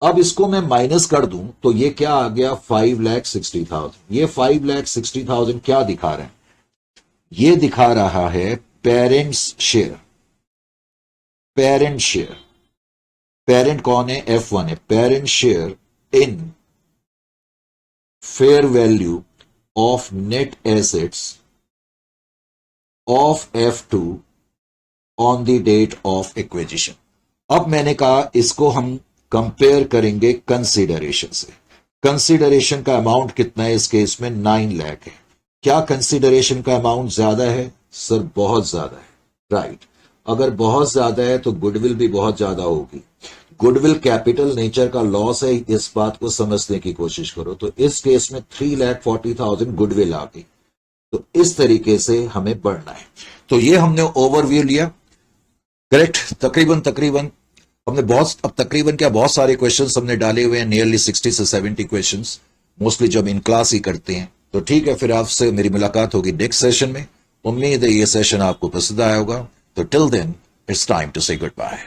अब इसको मैं माइनस कर दूं तो ये क्या आ गया, 5,60,000। ये 5,60,000 क्या दिखा रहे हैं, ये दिखा रहा है parent's share. Parent share, parent कौन है, F1 है। Parent share in fair value of net assets of F2 on the date of acquisition. अब मैंने कहा इसको हम कंपेयर करेंगे कंसीडरेशन से। कंसीडरेशन का अमाउंट कितना है इस केस में, 9 लाख है। क्या कंसीडरेशन का अमाउंट ज्यादा है, सर बहुत ज्यादा है, राइट। अगर बहुत ज्यादा है तो गुडविल भी बहुत ज्यादा होगी। गुडविल कैपिटल नेचर का लॉस है, इस बात को समझने की कोशिश करो। तो इस केस में 3,40,000 गुडविल आ गई। तो इस तरीके से हमें बढ़ना है। तो ये हमने ओवरव्यू लिया, करेक्ट। तकरीबन हमने अब तकरीबन क्या बहुत सारे क्वेश्चंस हमने डाले हुए हैं, नियरली 60 से 70 क्वेश्चंस, मोस्टली जब इन क्लास ही करते हैं। तो ठीक है, फिर आपसे मेरी मुलाकात होगी नेक्स्ट सेशन में। उम्मीद है ये सेशन आपको पसंद आया होगा। तो till then it's time to say good bye.